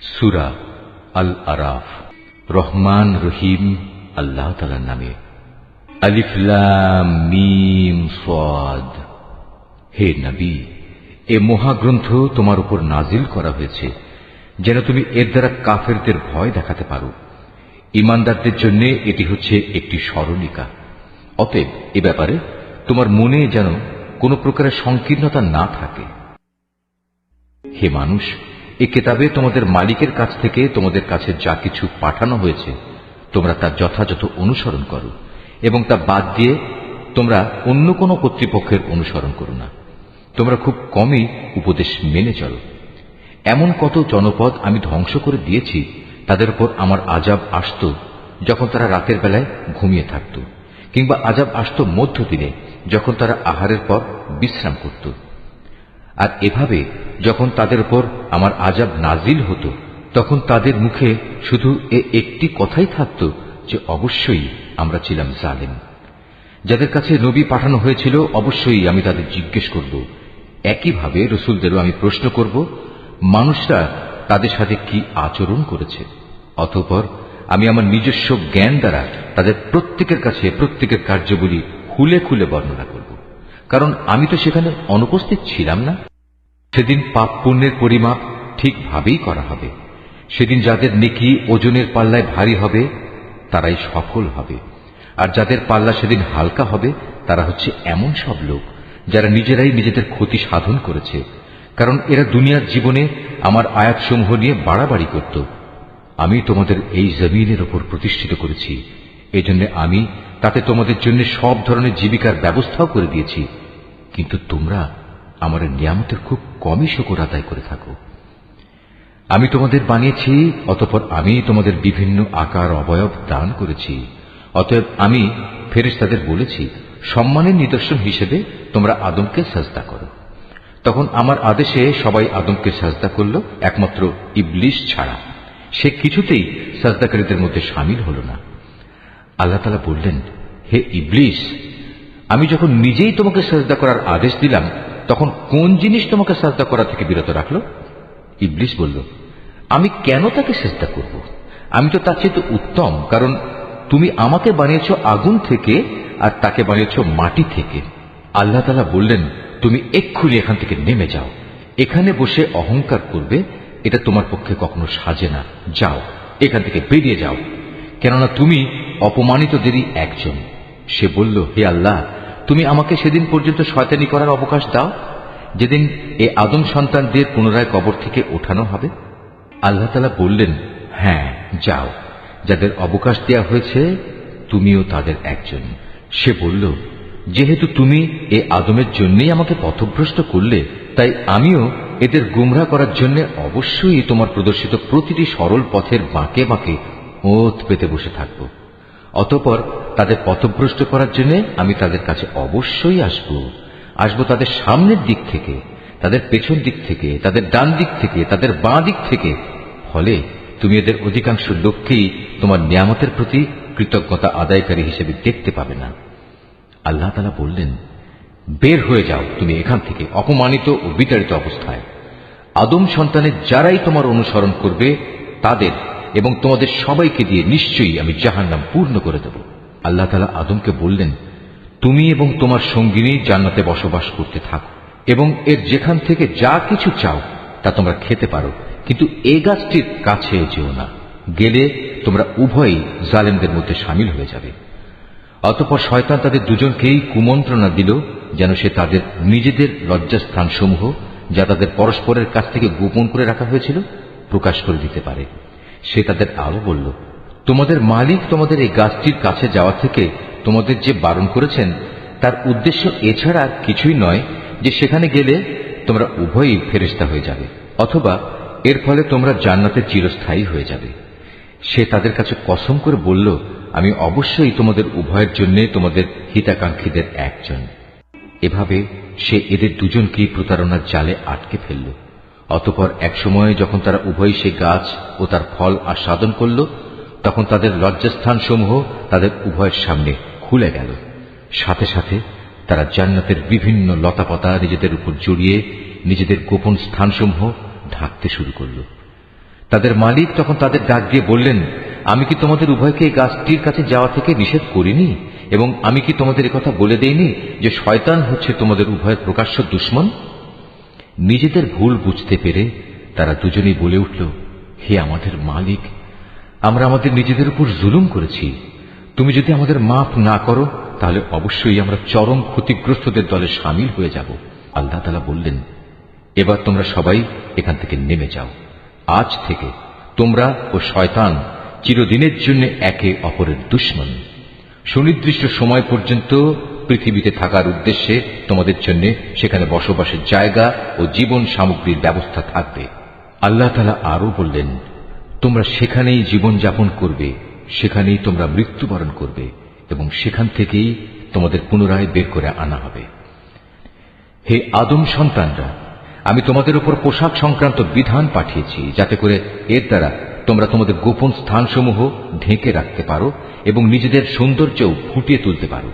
সূরা আল আরাফ। রহমান রহিম আল্লাহ তাআলার নামে। আলিফ লাম মিম সাদ। হে নবী, এ মহাগ্রন্থ তোমার উপর নাজিল করা হয়েছে যেন তুমি এর দ্বারা কাফেরদের ভয় দেখাতে পারো। ঈমানদারদের জন্য এটি হচ্ছে একটি স্মরণিকা। অতএব এ ব্যাপারে তোমার মনে যেন কোনো প্রকারের সংকীর্ণতা না থাকে। হে মানুষ, এ কিতাবে তোমাদের মালিকের কাছ থেকে তোমাদের কাছে যা কিছু পাঠানো হয়েছে তোমরা তার যথাযথ অনুসরণ করো এবং তা বাদ দিয়ে তোমরা অন্য কোনো কর্তৃপক্ষের অনুসরণ করো না। তোমরা খুব কমই উপদেশ মেনে চলো। এমন কত জনপদ আমি ধ্বংস করে দিয়েছি, তাদের উপর আমার আযাব আসত যখন তারা রাতের বেলায় ঘুমিয়ে থাকত, কিংবা আযাব আসত মধ্যদিনে যখন তারা আহারের পর বিশ্রাম করত। আর এভাবে যখন তাদের উপর আমার আযাব নাজিল হতো তখন তাদের মুখে শুধু একটি কথাই থাকত যে অবশ্যই আমরা ছিলাম জালেম। যাদের কাছে নবী পাঠানো হয়েছিল অবশ্যই আমি তাদের জিজ্ঞেস করব। একইভাবে রসুলদেরও আমি প্রশ্ন করব মানুষরা তাদের সাথে কি আচরণ করেছে। অতঃপর আমি আমার নিজস্ব জ্ঞান দ্বারা তাদের প্রত্যেকের কাছে প্রত্যেকের কার্যবলী খুলে খুলে বর্ণনা করব, কারণ আমি তো সেখানে অনুপস্থিত ছিলাম না। সেদিন পাপ পুণ্যের পরিমাপ ঠিকভাবেই করা হবে। সেদিন যাদের নেকি ওজনের পাল্লায় ভারী হবে তারাই সফল হবে, আর যাদের পাল্লা সেদিন হালকা হবে তারা হচ্ছে এমন সব লোক যারা নিজেরাই নিজেদের ক্ষতি সাধন করেছে, কারণ এরা দুনিয়ার জীবনে আমার আয়াতসমূহ নিয়ে বাড়াবাড়ি করত। আমি তোমাদের এই জমিনের ওপর প্রতিষ্ঠিত করেছি, এজন্য আমি তাতে তোমাদের জন্য সব ধরনের জীবিকার ব্যবস্থাও করে দিয়েছি, কিন্তু তোমরা আমার নিয়ামতের খুব কমই শুকর আদায় করে থাকো। আমি তোমাদের বানিয়েছি, অতঃপর আমি তোমাদের বিভিন্ন আকার অবয়ব দান করেছি। অতএব আমি ফেরেশতাদের বলেছি সম্মানের নিদর্শন হিসেবে তোমরা আদমকে সাজদা করো। তখন আমার আদেশে সবাই আদমকে সাজদা করল, একমাত্র ইবলিস ছাড়া। সে কিছুতেই সাজদাকারীদের মধ্যে শামিল হল না। আল্লাহ তাআলা বললেন, হে ইবলিস, আমি যখন নিজেই তোমাকে সাজদা করার আদেশ দিলাম তখন কোন জিনিস তোমাকে সাজদা করা থেকে বিরত রাখল? ইবলিস বলল, আমি কেন তাকে সাজদা করব? আমি তো তার চেয়ে উত্তম, কারণ তুমি আমাকে বানিয়েছ আগুন থেকে আর তাকে বানিয়েছ মাটি থেকে। আল্লাহ তাআলা বললেন, তুমি এক্ষুনি এখান থেকে নেমে যাও। এখানে বসে অহংকার করবে এটা তোমার পক্ষে কখনো সাজে না। যাও, এখান থেকে বেরিয়ে যাও, কেননা তুমি অপমানিতদেরই একজন। সে বলল, হে আল্লাহ, তুমি আমাকে সেদিন পর্যন্ত শয়তানি করার অবকাশ দাও যেদিন এ আদম সন্তানদের পুনরায় কবর থেকে ওঠানো হবে। আল্লাহ তাআলা বললেন, হ্যাঁ যাও, যাদের অবকাশ দেয়া হয়েছে তুমিও তাদের একজন। সে বলল, যেহেতু তুমি এ আদমের জন্যই আমাকে পথভ্রষ্ট করলে, তাই আমিও এদের গুমরাহ করার জন্য অবশ্যই তোমার প্রদর্শিত প্রতিটি সরল পথের বাঁকে বাঁকে ওত পেতে বসে থাকব। অতঃপর তাদের পথভ্রষ্ট করার জন্য আমি তাদের কাছে অবশ্যই আসব তাদের সামনের দিক থেকে, তাদের পেছন দিক থেকে, তাদের ডান দিক থেকে, তাদের বাঁ দিক থেকে। ফলে তুমি এদের অধিকাংশ লোককেই তোমার নিয়ামতের প্রতি কৃতজ্ঞতা আদায়কারী হিসেবে দেখতে পাবে না। আল্লাহ তাআলা বললেন, বের হয়ে যাও তুমি এখান থেকে অপমানিত ও বিতাড়িত অবস্থায়। আদম সন্তানের যারাই তোমার অনুসরণ করবে তাদের এবং তোমাদের সবাইকে দিয়ে নিশ্চয়ই আমি জাহান্নাম পূর্ণ করে দেব। আল্লাহ তাআলা আদমকে বললেন, তুমি এবং তোমার সঙ্গিনী জান্নাতে বসবাস করতে থাকো এবং এর যেখান থেকে যা কিছু চাও তা তোমরা খেতে পারো, কিন্তু এ গাছটির কাছে যেও না, গেলে তোমরা উভয়ই জালেমদের মধ্যে শামিল হয়ে যাবে। অতঃপর শয়তান তাদের দুজনকেই কুমন্ত্রণা দিল যেন সে তাদের নিজেদের লজ্জাস্থানসমূহ যা তাদের পরস্পরের কাছ থেকে গোপন করে রাখা হয়েছিল প্রকাশ করে দিতে পারে। সে তাদের আরো বলল, তোমাদের মালিক তোমাদের এই গাছটির কাছে যাওয়া থেকে তোমাদের যে বারণ করেছেন তার উদ্দেশ্য এছাড়া কিছুই নয় যে সেখানে গেলে তোমরা উভয়ই ফেরেশতা হয়ে যাবে, অথবা এর ফলে তোমরা জান্নাতে চিরস্থায়ী হয়ে যাবে। সে তাদের কাছে কসম করে বলল, আমি অবশ্যই তোমাদের উভয়ের জন্য তোমাদের হিতাকাঙ্ক্ষীদের একজন। এভাবে সে এদের দুজনকেই প্রতারণার জালে আটকে ফেলল। অতঃপর এক সময় যখন তারা উভয়ই সে গাছ ও তার ফল আস্বাদন করল তখন তাদের লজ্জাস্থানসমূহ তাদের উভয়ের সামনে খুলে গেল। সাথে সাথে তারা জান্নাতের বিভিন্ন লতাপাতা নিজেদের উপর জড়িয়ে নিজেদের গোপন স্থানসমূহ ঢাকতে শুরু করল। তাদের মালিক তখন তাদের ডাক দিয়ে বললেন, আমি কি তোমাদের উভয়কে এই গাছটির কাছে যাওয়া থেকে নিষেধ করিনি? এবং আমি কি তোমাদের একথা বলে দেইনি যে শয়তান হচ্ছে তোমাদের উভয়ের প্রকাশ্য দুশমন? নিজেদের ভুল বুঝতে পেরে তারা দুজনেই বলে উঠল, হে আমাদের মালিক, আমরা আমাদের নিজেদের উপর জুলুম করেছি। তুমি যদি আমাদের মাফ না করো তাহলে অবশ্যই আমরা চরম ক্ষতিগ্রস্তদের দলে সামিল হয়ে যাব। আল্লাহ তাআলা বললেন, এবার তোমরা সবাই এখান থেকে নেমে যাও। আজ থেকে তোমরা ও শয়তান চিরদিনের জন্য একে অপরের দুশমন। সুনির্দিষ্ট সময় পর্যন্ত পৃথিবীতে থাকার উদ্দেশ্যে তোমাদের জন্য সেখানে বসবাসের জায়গা ও জীবন সামগ্রীর ব্যবস্থা থাকবে। আল্লাহ তাআলা আরো বললেন, তোমরা সেখানেই জীবন যাপন করবে, সেখানেই তোমরা মৃত্যুবরণ করবে এবং সেখান থেকেই তোমাদের পুনরায় বের করে আনা হবে। হে আদম সন্তানরা, আমি তোমাদের উপর পোশাক সংক্রান্ত বিধান পাঠিয়েছি, যাতে করে এর দ্বারা তোমরা তোমাদের গোপন স্থানসমূহ ঢেকে রাখতে পারো এবং নিজেদের সৌন্দর্যও ফুটিয়ে তুলতে পারো।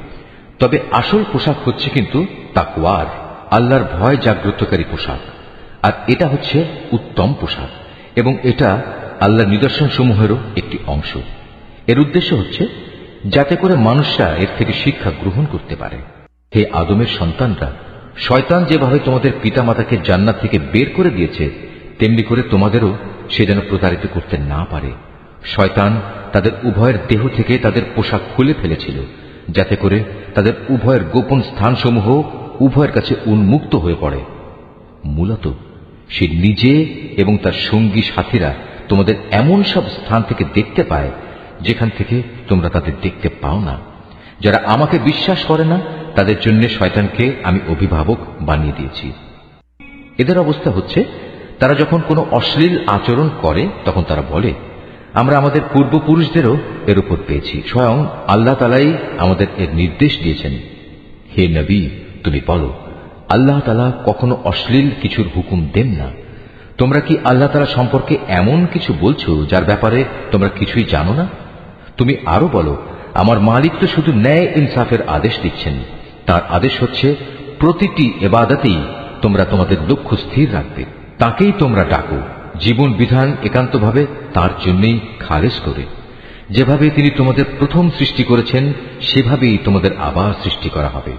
তবে আসল পোশাক হচ্ছে কিন্তু তাকওয়ার, আল্লাহর ভয় জাগ্রতকারী পোশাক। আর এটা হচ্ছে উত্তম পোশাক এবং এটা আল্লাহর নিদর্শনসমূহেরও একটি অংশ। এর উদ্দেশ্য হচ্ছে যাতে করে মানুষরা এর থেকে শিক্ষা গ্রহণ করতে পারে। হে আদমের সন্তানরা, শয়তান যেভাবে তোমাদের পিতামাতাকে জান্নাত থেকে বের করে দিয়েছে, তেমনি করে তোমাদেরও সে যেন প্রতারিত করতে না পারে। শয়তান তাদের উভয়ের দেহ থেকে তাদের পোশাক খুলে ফেলেছিল, যাতে করে তাদের উভয়ের গোপন স্থানসমূহ উভয়ের কাছে উন্মুক্ত হয়ে পড়ে। মূলত সে নিজে এবং তার সঙ্গী সাথীরা তোমাদের এমন সব স্থান থেকে দেখতে পায় যেখান থেকে তোমরা তাদের দেখতে পাও না। যারা আমাকে বিশ্বাস করে না তাদের জন্য শয়তানকে আমি অভিভাবক বানিয়ে দিয়েছি। এদের অবস্থা হচ্ছে, তারা যখন কোনো অশ্লীল আচরণ করে তখন তারা বলে, আমরা আমাদের পূর্বপুরুষদেরও এর উপর পেয়েছি, স্বয়ং আল্লাহ তাআলাই আমাদের এর নির্দেশ দিয়েছেন। হে নবী, তুমি বলো, আল্লাহ তাআলা কখনো অশ্লীল কিছুর হুকুম দেন না। তোমরা কি আল্লাহ তাআলা সম্পর্কে এমন কিছু বলছো যার ব্যাপারে তোমরা কিছুই জানো না? তুমি আরো বলো, আমার মালিক তো শুধু ন্যায় ইনসাফের আদেশ দিচ্ছেন। তার আদেশ হচ্ছে প্রতিটি ইবাদতেই তোমরা তোমাদের লক্ষ্য স্থির রাখবে, তাকেই তোমরা ডাকো, জীবন বিধান একান্তভাবে তার জন্যই খালেস করে। যেভাবে তিনি তোমাদের প্রথম সৃষ্টি করেছেন সেভাবেই তোমাদের আবার সৃষ্টি করা হবে।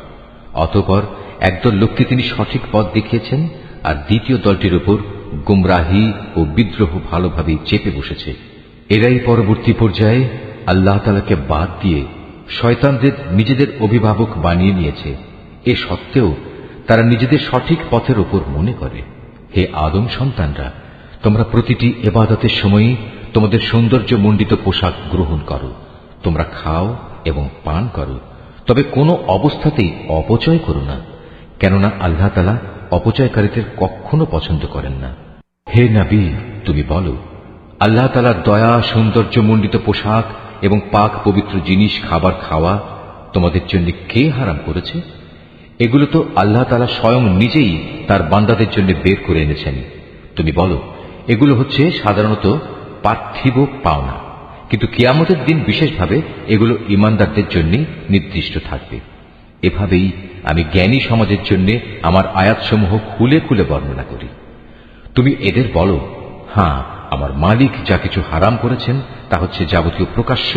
অতঃপর একদল লোককে তিনি সঠিক পথ দেখিয়েছেন, আর দ্বিতীয় দলটির উপর গুমরাহি ও বিদ্রোহ ভালোভাবেই চেপে বসেছে। এরাই পরবর্তী পর্যায়ে আল্লাহ তাআলাকে বাদ দিয়ে শয়তানদের নিজেদের অভিভাবক বানিয়ে নিয়েছে। এ সত্ত্বেও তারা নিজেদের সঠিক পথের উপর মনে করে। হে আদম সন্তানরা, তোমরা প্রতিটি ইবাদতের সময়ই তোমাদের সৌন্দর্যমণ্ডিত পোশাক গ্রহণ করো, তোমরা খাও এবং পান করো, তবে কোনো অবস্থাতেই অপচয় করো না, কেননা আল্লাহ তাআলা অপচয়কারীদের কখনো পছন্দ করেন না। হে নবী, তুমি বলো, আল্লাহ তাআলার দয়া, সৌন্দর্যমণ্ডিত পোশাক এবং পাক পবিত্র জিনিস খাবার খাওয়া তোমাদের জন্য কে হারাম করেছে? এগুলো তো আল্লাহ তাআলা স্বয়ং নিজেই তার বান্দাদের জন্য বের করে এনেছেন। তুমি বলো, এগুলো হচ্ছে সাধারণত পার্থিব পাওনা, কিন্তু কিয়ামতের দিন বিশেষভাবে এগুলো ঈমানদারদের জন্য নির্দিষ্ট থাকবে। এভাবেই আমি জ্ঞানী সমাজের জন্য আমার আয়াতসমূহ খুলে খুলে বর্ণনা করি। তুমি এদের বলো, হ্যাঁ, আমার মালিক যা কিছু হারাম করেছেন তা হচ্ছে যাবতীয় প্রকাশ্য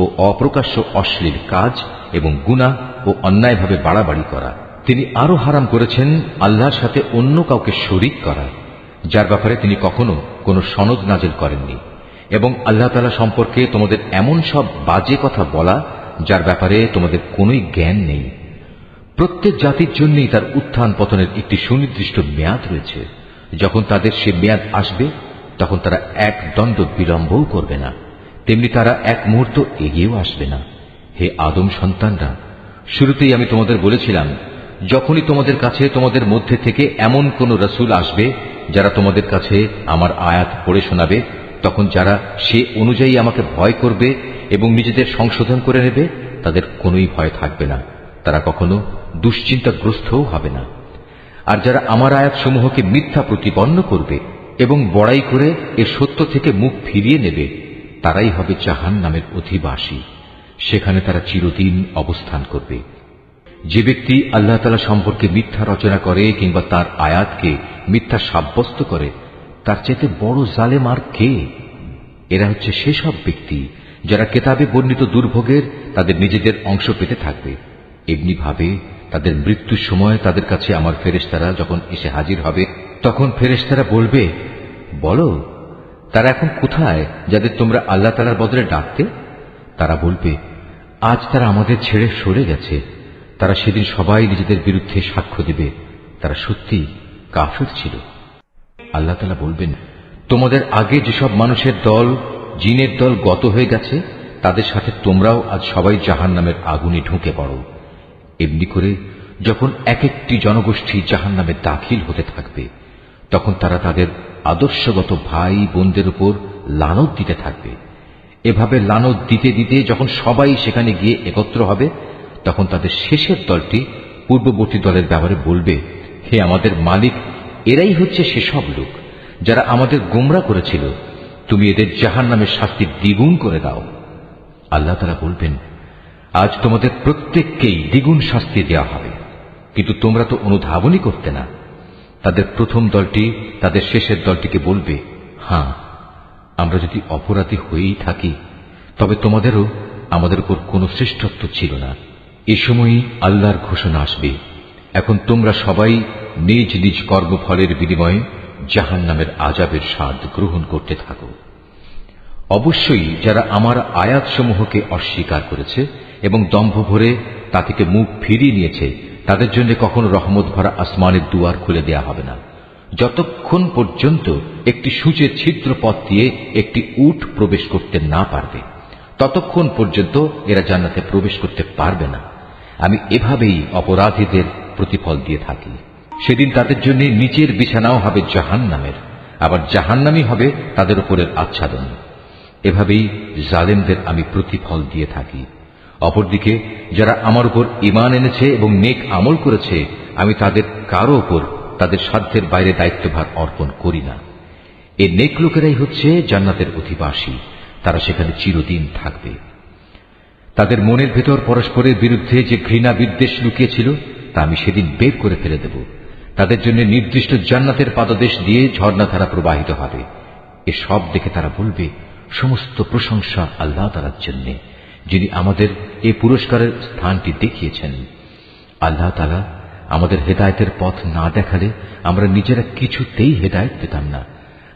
ও অপ্রকাশ্য অশ্লীল কাজ এবং গুনাহ ও অন্যায়ভাবে বাড়াবাড়ি করা। তিনি আরো হারাম করেছেন আল্লাহর সাথে অন্য কাউকে শরীক করা, যার ব্যাপারে তিনি কখনো কোনো সনদ নাজিল করেননি, এবং আল্লাহ তাআলা সম্পর্কে তোমাদের এমন সব বাজে কথা বলা যার ব্যাপারে তোমাদের কোনোই জ্ঞান নেই। প্রত্যেক জাতির জন্যই তার উত্থান পতনের একটি সুনির্দিষ্ট মেয়াদ রয়েছে। যখন তাদের সে মেয়াদ আসবে তখন তারা এক দণ্ড বিলম্বও করবে না, তেমনি তারা এক মুহূর্ত এগিয়েও আসবে না। হে আদম সন্তানরা, শুরুতেই আমি তোমাদের বলেছিলাম, যখনই তোমাদের কাছে তোমাদের মধ্যে থেকে এমন কোন রাসূল আসবে যারা তোমাদের কাছে আমার আয়াত পড়ে শোনাবে, তখন যারা সে অনুযায়ী আমাকে ভয় করবে এবং নিজেদের সংশোধন করে নেবে তাদের কোনোই ভয় থাকবে না, তারা কখনো দুশ্চিন্তাগ্রস্তও হবে না। আর যারা আমার আয়াতসমূহকে মিথ্যা প্রতিপন্ন করবে এবং বড়াই করে এ সত্য থেকে মুখ ফিরিয়ে নেবে, তারাই হবে জাহান্নামের অধিবাসী, সেখানে তারা চিরদিন অবস্থান করবে। যে ব্যক্তি আল্লাহ তাআলা সম্পর্কে মিথ্যা রচনা করে কিংবা তার আয়াতকে মিথ্যা সাব্যস্ত করে, তার চাইতে বড় জালেম আর কে? এরা হচ্ছে সেসব ব্যক্তি যারা কেতাবে বর্ণিত দুর্ভোগের তাদের নিজেদের অংশ পেতে থাকবে। এমনি ভাবে তাদের মৃত্যুর সময় তাদের কাছে আমার ফেরেশতারা যখন এসে হাজির হবে, তখন ফেরেশতারা বলবে, বলো তারা এখন কোথায় যাদের তোমরা আল্লাহ তাআলার বদলে ডাকতে? তারা বলবে, আজ তারা আমাদের ছেড়ে সরে গেছে। তারা সেদিন সবাই নিজেদের বিরুদ্ধে সাক্ষ্য দেবে, তারা সত্যি কাফির ছিল। আল্লাহ তাআলা বলবেন, তোমাদের আগে যেসব মানুষের দল, জিনের দল গত হয়ে গেছে, তাদের সাথে তোমরাও আজ সবাই জাহান্নামের আগুনে ঢুকে পড়ো। এমনি করে যখন এক একটি জনগোষ্ঠী জাহান্নামে দাখিল হতে থাকবে, তখন তারা তাদের আদর্শগত ভাই বোনদের উপর লানত দিতে থাকবে। এভাবে লানত দিতে দিতে যখন সবাই সেখানে গিয়ে একত্র হবে, তখন তাদের শেষের দলটি পূর্ববর্তী দলের ব্যাপারে বলবে, হে আমাদের মালিক, এরাই হচ্ছে সেসব লোক যারা আমাদের গোমরা করেছিল, তুমি এদের জাহান্নামের শাস্তি দ্বিগুণ করে দাও। আল্লাহ তাআলা বলবেন, আজ তোমাদের প্রত্যেককেই দ্বিগুণ শাস্তি দেওয়া হবে, কিন্তু তোমরা তো অনুধাবনই করতে না। তাদের প্রথম দলটি তাদের শেষের দলটিকে বলবে, হ্যাঁ, আমরা যদি অপরাধী হয়েই থাকি, তবে তোমাদেরও আমাদের উপর কোনো শ্রেষ্ঠত্ব ছিল না। এ সময়ই আল্লাহর ঘোষণা আসবে, এখন তোমরা সবাই নিজ নিজ কর্মফলের বিনিময়ে জাহান্নামের আযাবের স্বাদ গ্রহণ করতে থাকো। অবশ্যই যারা আমার আয়াতসমূহকে অস্বীকার করেছে এবং দম্ভ ভরে তা থেকে মুখ ফিরিয়ে নিয়েছে, তাদের জন্য কখনো রহমত ভরা আসমানের দুয়ার খুলে দেয়া হবে না, যতক্ষণ পর্যন্ত একটি সূচের ছিদ্র পথ দিয়ে একটি উট প্রবেশ করতে না পারবে, ততক্ষণ পর্যন্ত এরা জান্নাতে প্রবেশ করতে পারবে না। আমি এভাবেই অপরাধীদের প্রতিফল দিয়ে থাকি। সেদিন তাদের জন্য নিচের বিছানাও হবে জাহান্নামের, আবার জাহান্নামই হবে তাদের উপরের আচ্ছাদন। এভাবেই জালেমদের আমি প্রতিফল দিয়ে থাকি। অপরদিকে যারা আমার উপর ঈমান এনেছে এবং নেক আমল করেছে, আমি তাদের কারো উপর তাদের সাধ্যের বাইরে দায়িত্বভার অর্পণ করি না। এই নেক লোকেরাই হচ্ছে জান্নাতের অধিবাসী, তারা সেখানে চিরদিন থাকবে। তাদের মনের ভেতর পরস্পরের বিরুদ্ধে যে ঘৃণা বিদ্বেষ লুকিয়েছিল, তা আমি সেদিন বের করে ফেলে দেব। তাদের জন্য নির্দিষ্ট জান্নাতের পাদদেশ দিয়ে ঝর্ণাধারা প্রবাহিত হবে। এসব দেখে তারা বলবে, সমস্ত প্রশংসা আল্লাহ তাআলার জন্য, যিনি আমাদের এই পুরস্কারের স্থানটি দেখিয়েছেন। আল্লাহ তাআলা আমাদের হেদায়েতের পথ না দেখালে আমরা নিজেরা কিছুতেই হেদায়েত পেতাম না।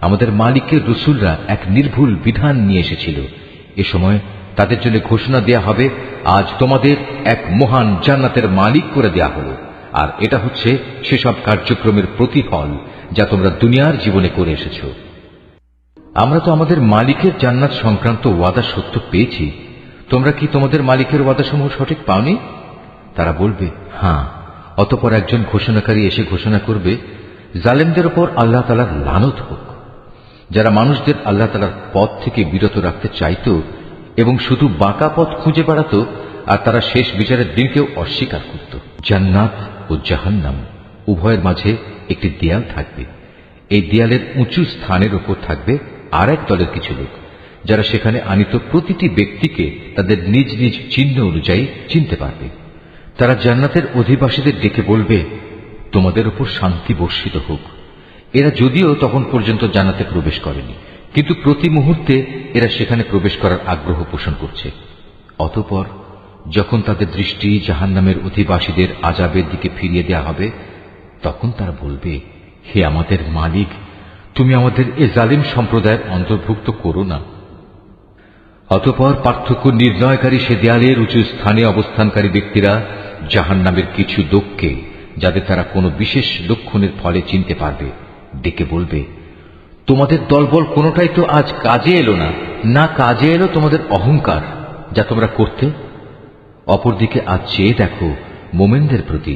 আমাদের মালিকের রসুলরা এক নির্ভুল বিধান নিয়ে এসেছিল। এ সময় তাদের জন্য ঘোষণা দেয়া হবে, আজ তোমাদের এক মহান জান্নাতের মালিক করে দেয়া হলো, আর এটা হচ্ছে সেসব কার্যক্রমের প্রতিফল যা তোমরা দুনিয়ার জীবনে করে এসেছ। আমরা তো আমাদের মালিকের জান্নাত সংক্রান্ত ওয়াদা সত্য পেয়েছি, তোমরা কি তোমাদের মালিকের ওয়াদাসমূহ সঠিক পাওনি? তারা বলবে, হ্যাঁ। অতঃপর একজন ঘোষণাকারী এসে ঘোষণা করবে, জালেমদের উপর আল্লাহ তাআলার লানত হোক। যারা মানুষদের আল্লাহ তাআলার পথ থেকে বিরত রাখতে চাইত এবং শুধু বাঁকা পথ খুঁজে বেড়াত, আর তারা শেষ বিচারের দিনকেও অস্বীকার করত। জান্নাত ও জাহান্নাম উভয়ের মাঝে একটি দেয়াল থাকবে। এই দেয়ালের উঁচু স্থানের উপর থাকবে আর এক দলের কিছু লোক, যারা সেখানে আনিত প্রতিটি ব্যক্তিকে তাদের নিজ নিজ চিহ্ন অনুযায়ী চিনতে পারবে। তারা জান্নাতের অধিবাসীদের ডেকে বলবে, তোমাদের উপর শান্তি বর্ষিত হোক। এরা যদিও তখন পর্যন্ত জান্নাতে প্রবেশ করেনি, কিন্তু প্রতি মুহূর্তে এরা সেখানে প্রবেশ করার আগ্রহ পোষণ করছে। অতঃপর যখন তাদের দৃষ্টি জাহান্নামের অধিবাসীদের আযাবের দিকে ফিরিয়ে দেয়া হবে, তখন তারা বলবে, হে আমাদের মালিক, তুমি আমাদের এ জালিম সম্প্রদায়ের অন্তর্ভুক্ত করো না। অতঃপর পার্থক্য নির্ণয়কারী সে দেয়ালের উঁচু স্থানে অবস্থানকারী ব্যক্তিরা জাহান্নামের কিছু লোককে, যাদের তারা কোনো বিশেষ লক্ষণের ফলে চিনতে পারবে, ডেকে বলবে, তোমাদের দলবল কোনোটাই তো আজ কাজে এলো না, না কাজে এলো তোমাদের অহংকার যা তোমরা করতে। অপরদিকে আজ চেয়ে দেখো মোমেনদের প্রতি,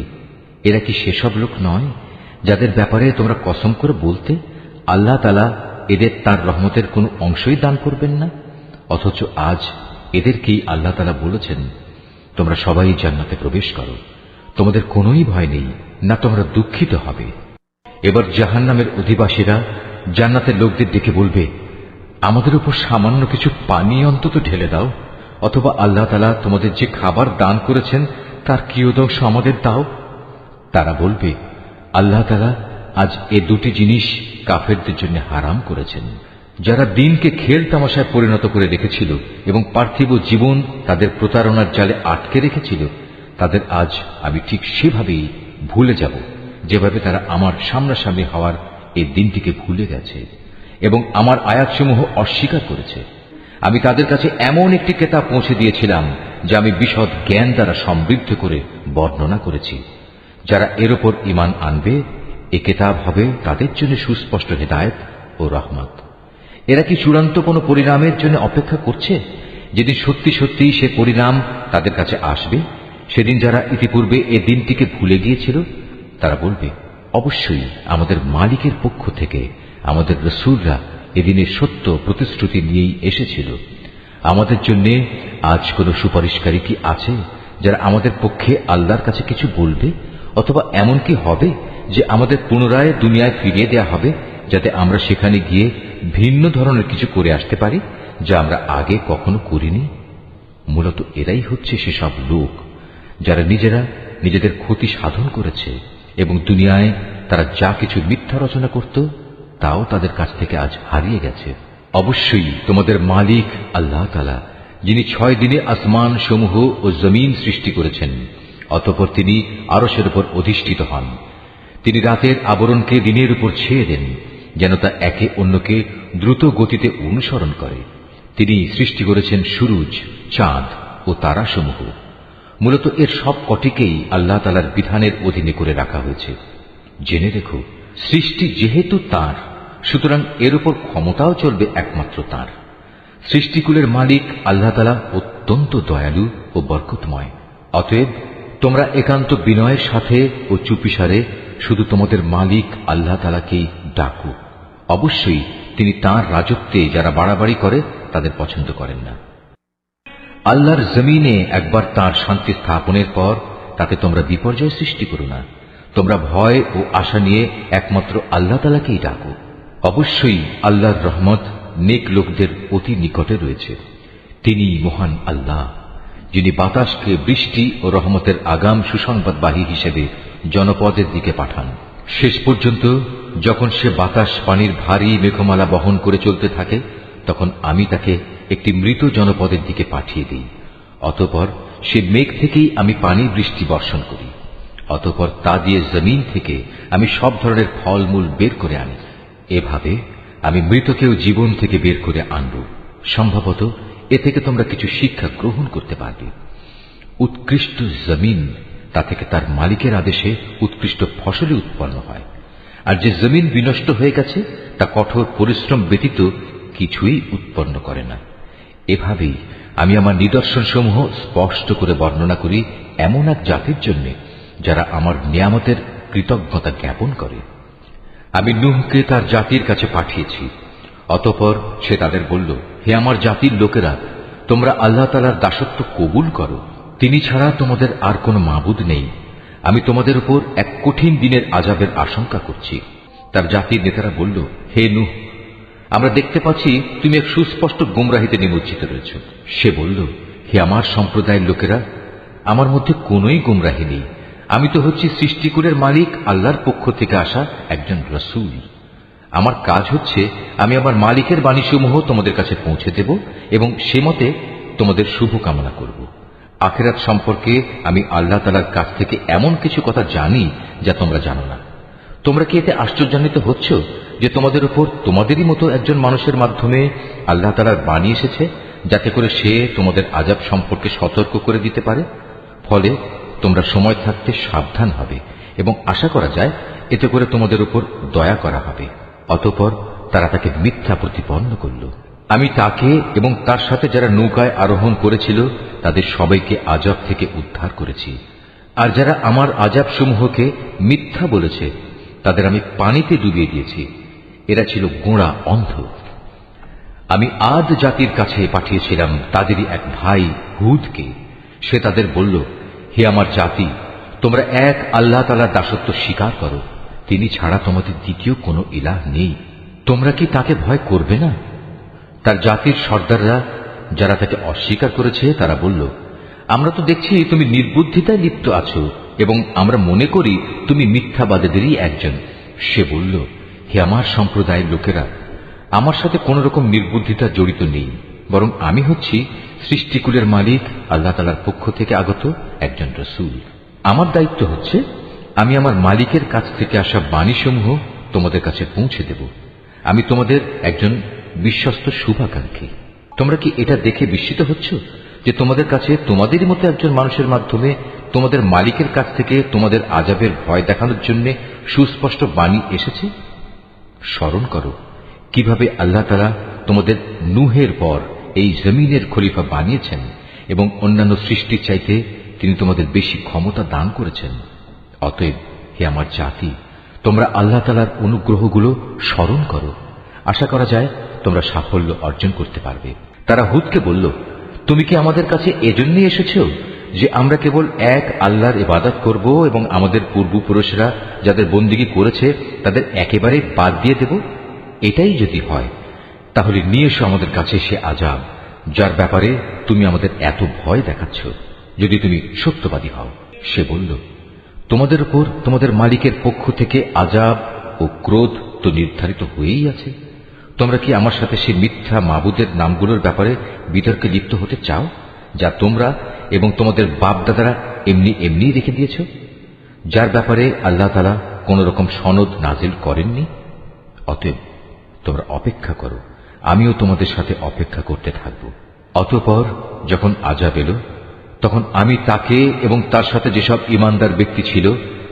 এরা কি সেসব লোক নয় যাদের ব্যাপারে তোমরা কসম করে বলতে, আল্লাহ তাআলা এদের তার রহমতের কোনো অংশই দান করবেন না, অথচ আজ এদেরকেই আল্লাহ তাআলা বলেছেন, তোমরা সবাই জান্নাতে প্রবেশ করো, তোমাদের কোনোই ভয় নেই, না তোমরা দুঃখিত হবে। এবার জাহান্নামের অধিবাসীরা জান্নাতের লোকদের ডেকে বলবে, আমাদের উপর সামান্য কিছু পানি অন্তত ঢেলে দাও, অথবা আল্লাহ তাআলা তোমাদের যে খাবার দান করেছেন তার কিয়দংশ আমাদের দাও। তারা বলবে, আল্লাহ তাআলা আজ এ দুটি জিনিস কাফেরদের জন্য হারাম করেছেন। যারা দিনকে খেল তামাশায় পরিণত করে রেখেছিল এবং পার্থিব জীবন তাদের প্রতারণার জালে আটকে রেখেছিল, তাদের আজ আমি ঠিক সেভাবেই ভুলে যাব যেভাবে তারা আমার সামনাসামনি হওয়ার এই দিনটিকে ভুলে গেছে এবং আমার আয়াতসমূহ অস্বীকার করেছে। আমি তাদের কাছে এমন একটি কেতাব পৌঁছে দিয়েছিলাম যা আমি বিশদ জ্ঞান দ্বারা সমৃদ্ধ করে বর্ণনা করেছি। যারা এর উপর ঈমান আনবে, এ কেতাব হবে তাদের জন্য সুস্পষ্ট হেদায়েত ও রহমত। এরা কি চূড়ান্ত কোনো পরিণামের জন্য অপেক্ষা করছে? যেদিন সত্যি সত্যি সে পরিণাম তাদের কাছে আসবে, সেদিন যারা ইতিপূর্বে এ দিনটিকে ভুলে গিয়েছিল তারা বলবে, অবশ্যই আমাদের মালিকের পক্ষ থেকে আমাদের রাসূলরা এদিনের সত্য প্রতিশ্রুতি নিয়েই এসেছিল। আমাদের জন্য আজ কোনো সুপারিশকারী কি আছে যারা আমাদের পক্ষে আল্লাহর কাছে কিছু বলবে? অথবা এমন কি হবে যে আমাদের পুনরায় দুনিয়ায় ফিরিয়ে দেয়া হবে, যাতে আমরা সেখানে গিয়ে ভিন্ন ধরনের কিছু করে আসতে পারি যা আমরা আগে কখনো করিনি? মূলত এরাই হচ্ছে সেসব লোক যারা নিজেরা নিজেদের ক্ষতি সাধন করেছে এবং দুনিয়ায় তারা যা কিছু মিথ্যা রচনা করত তাও তাদের কাছ থেকে আজ হারিয়ে গেছে। অবশ্যই তোমাদের মালিক আল্লাহ তাআলা, যিনি 6 দিনে আসমান সমূহ ও জমিন সৃষ্টি করেছেন, অতঃপর তিনি আরশের উপর অধিষ্ঠিত হন। তিনি রাতের আবরণকে দিনের উপর ছেয়ে দেন যেন তা একে অন্যকে দ্রুত গতিতে অনুসরণ করে। তিনি সৃষ্টি করেছেন সূরজ, চাঁদ ও তারাসমূহ। মূলত এর সব কটিকেই আল্লাহ তাআলার বিধানের অধীনে করে রাখা হয়েছে। জেনে রেখো, সৃষ্টি যেহেতু তাঁর, সুতরাং এর উপর ক্ষমতাও চলবে একমাত্র তাঁর। সৃষ্টিকুলের মালিক আল্লাহ তাআলা অত্যন্ত দয়ালু ও বরকতময়। অতএব তোমরা একান্ত বিনয়ের সাথে ও চুপিসারে শুধু তোমাদের মালিক আল্লাহ তাআলাকেই ডাকো। অবশ্যই তিনি তাঁর রাজত্বে যারা বাড়াবাড়ি করে তাদের পছন্দ করেন না। আল্লাহর জমিনে একবার তাঁর শান্তি স্থাপনের পর তাতে তোমরা বিপর্যয় সৃষ্টি করো না। তোমরা ভয় ও আশা নিয়ে একমাত্র আল্লাহ তাআলাকেই ডাকো। অবশ্যই আল্লাহর রহমত নেক লোকদের অতি নিকটে রয়েছে। তিনি মহান আল্লাহ, যিনি বাতাসকে বৃষ্টি ও রহমতের আগাম সুসংবাদবাহী হিসেবে জনপদের দিকে পাঠান। শেষ পর্যন্ত যখন সে বাতাস পানির ভারী মেঘমালা বহন করে চলতে থাকে, তখন আমি তাকে একটি মৃত জনপদের দিকে পাঠিয়ে দিই। অতঃপর সে মেঘ থেকেই আমি পানি বৃষ্টি বর্ষণ করি। অতঃপর তা দিয়ে জমিন থেকে আমি সব ধরনের ফলমূল বের করে আনি। এভাবে আমি মৃতকেও জীবন থেকে বের করে আনব। সম্ভবত এ থেকে তোমরা কিছু শিক্ষা গ্রহণ করতে পারবে। উৎকৃষ্ট জমিন, তা থেকে তার মালিকের আদেশে উৎকৃষ্ট ফসলই উৎপন্ন হয়। আর যে জমিন বিনষ্ট হয়ে গেছে তা কঠোর পরিশ্রম ব্যতীত কিছুই উৎপন্ন করে না। এভাবেই আমি আমার নিদর্শনসমূহ স্পষ্ট করে বর্ণনা করি এমন এক জাতির জন্য যারা আমার নিয়ামতের কৃতজ্ঞতা জ্ঞাপন করে। আমি নূহকে তার জাতির কাছে পাঠিয়েছি। অতঃপর সে তাদের বলল, হে আমার জাতির লোকেরা, তোমরা আল্লাহ তাআলার দাসত্ব কবুল করো। তিনি ছাড়া তোমাদের আর কোনো মাবুদ নেই। আমি তোমাদের উপর এক কঠিন দিনের আযাবের আশঙ্কা করছি। তার জাতির নেতারা বলল, হে নূহ, আমরা দেখতে পাচ্ছি তুমি এক সুস্পষ্ট গুমরাহিতে নিমজ্জিত রয়েছ। সে বলল, হে আমার সম্প্রদায়ের লোকেরা, আমার মধ্যে কোনোই গুমরাহি নেই। আমি তো হচ্ছি সৃষ্টিকুলের মালিক আল্লাহর পক্ষ থেকে আসা একজন রাসূল। আমার কাজ হচ্ছে আমি আমার মালিকের বাণীসমূহ তোমাদের কাছে পৌঁছে দেব এবং সে মতে তোমাদের শুভ কামনা করব। আখিরাত সম্পর্কে আমি আল্লাহ তাআলার কাছ থেকে এমন কিছু কথা জানি যা তোমরা জানো না। তোমরা কি এতে আশ্চর্যান্বিত হচ্ছ যে তোমাদের উপর তোমাদেরই মতো একজন মানুষের মাধ্যমে আল্লাহ তাআলার বাণী এসেছে, যাতে করে সে তোমাদের আযাব সম্পর্কে সতর্ক করে দিতে পারে? ফলে তোমরা সময় থাকতে সাবধান হবে এবং আশা করা যায় এতে করে তোমাদের উপর দয়া করা হবে। অতঃপর তারা তাকে মিথ্যা প্রতিপন্ন করল। আমি তাকে এবং তার সাথে যারা নৌকায় আরোহণ করেছিল তাদের সবাইকে আযাব থেকে উদ্ধার করেছি। আর যারা আমার আযাব সমূহকে মিথ্যা বলেছে তাদের আমি পানিতে ডুবিয়ে দিয়েছি। এরা ছিল গোঁড়া অন্ধ। আমি আদ জাতির কাছে পাঠিয়েছিলাম তাদেরই এক ভাই হুদকে। সে তাদের বলল, হে আমার জাতি, তোমরা এক আল্লাহ তাআলার দাসত্ব স্বীকার করো। তিনি ছাড়া তোমাদের দ্বিতীয় কোনো ইলাহ নেই। তোমরা কি তাকে ভয় করবে না? তার জাতির সর্দাররা যারা তাকে অস্বীকার করেছে তারা বলল, আমরা তো দেখছি তুমি নির্বুদ্ধিতায় লিপ্ত আছো এবং আমরা মনে করি তুমি মিথ্যাবাদীদেরই একজন। সে বলল, হে আমার সম্প্রদায়ের লোকেরা, আমার সাথে কোন রকম নির্বুদ্ধিতা জড়িত নেই, বরং আমি হচ্ছি সৃষ্টিকুলের মালিক আল্লাহ তাআলার পক্ষ থেকে আগত একজন রাসূল। আমার দায়িত্ব হচ্ছে আমি আমার মালিকের কাছ থেকে আসা বাণীসমূহ তোমাদের কাছে পৌঁছে দেব। আমি তোমাদের একজন বিশ্বস্ত শুভাকাঙ্ক্ষী। তোমরা কি এটা দেখে বিস্মিত হচ্ছ যে তোমাদের কাছে তোমাদেরই মতো একজন মানুষের মাধ্যমে তোমাদের মালিকের কাছ থেকে তোমাদের আযাবের ভয় দেখানোর জন্য সুস্পষ্ট বাণী এসেছে? স্মরণ করো কিভাবে আল্লাহ তাআলা তোমাদের নূহের পর এই জমিনের খলিফা বানিয়েছেন এবং অন্যান্য সৃষ্টির চাইতে তিনি তোমাদের বেশি ক্ষমতা দান করেছেন। অতএব হে আমার জাতি, তোমরা আল্লাহ তাআলার অনুগ্রহগুলো স্মরণ করো। আশা করা যায় তোমরা সাফল্য অর্জন করতে পারবে। তারা হুদকে বলল, তুমি কি আমাদের কাছে এজন্যই এসেছো যে আমরা কেবল এক আল্লাহর ইবাদত করব এবং আমাদের পূর্বপুরুষরা যাদের বন্দিগি করেছে তাদের একেবারে বাদ দিয়ে দেব? এটাই যদি হয় তাহলে নিয়ে এসো আমাদের কাছে সে আযাব যার ব্যাপারে তুমি আমাদের এত ভয় দেখাচ্ছ, যদি তুমি সত্যবাদী হও। সে বলল, তোমাদের উপর তোমাদের মালিকের পক্ষ থেকে আযাব ও ক্রোধ তো নির্ধারিত হয়েই আছে। তোমরা কি আমার সাথে সে মিথ্যা মাবুদের নামগুলোর ব্যাপারে বিতর্কে লিপ্ত হতে চাও যা তোমরা এবং তোমাদের বাপদাদারা এমনি এমনি রেখে দিয়েছ, যার ব্যাপারে আল্লাহ তাআলা কোন রকম সনদ নাজিল করেননি? অতএব তোমরা অপেক্ষা করো, আমিও তোমাদের সাথে অপেক্ষা করতে থাকব। অতঃপর যখন আযাব এলো তখন আমি তাকে এবং তার সাথে যেসব ঈমানদার ব্যক্তি ছিল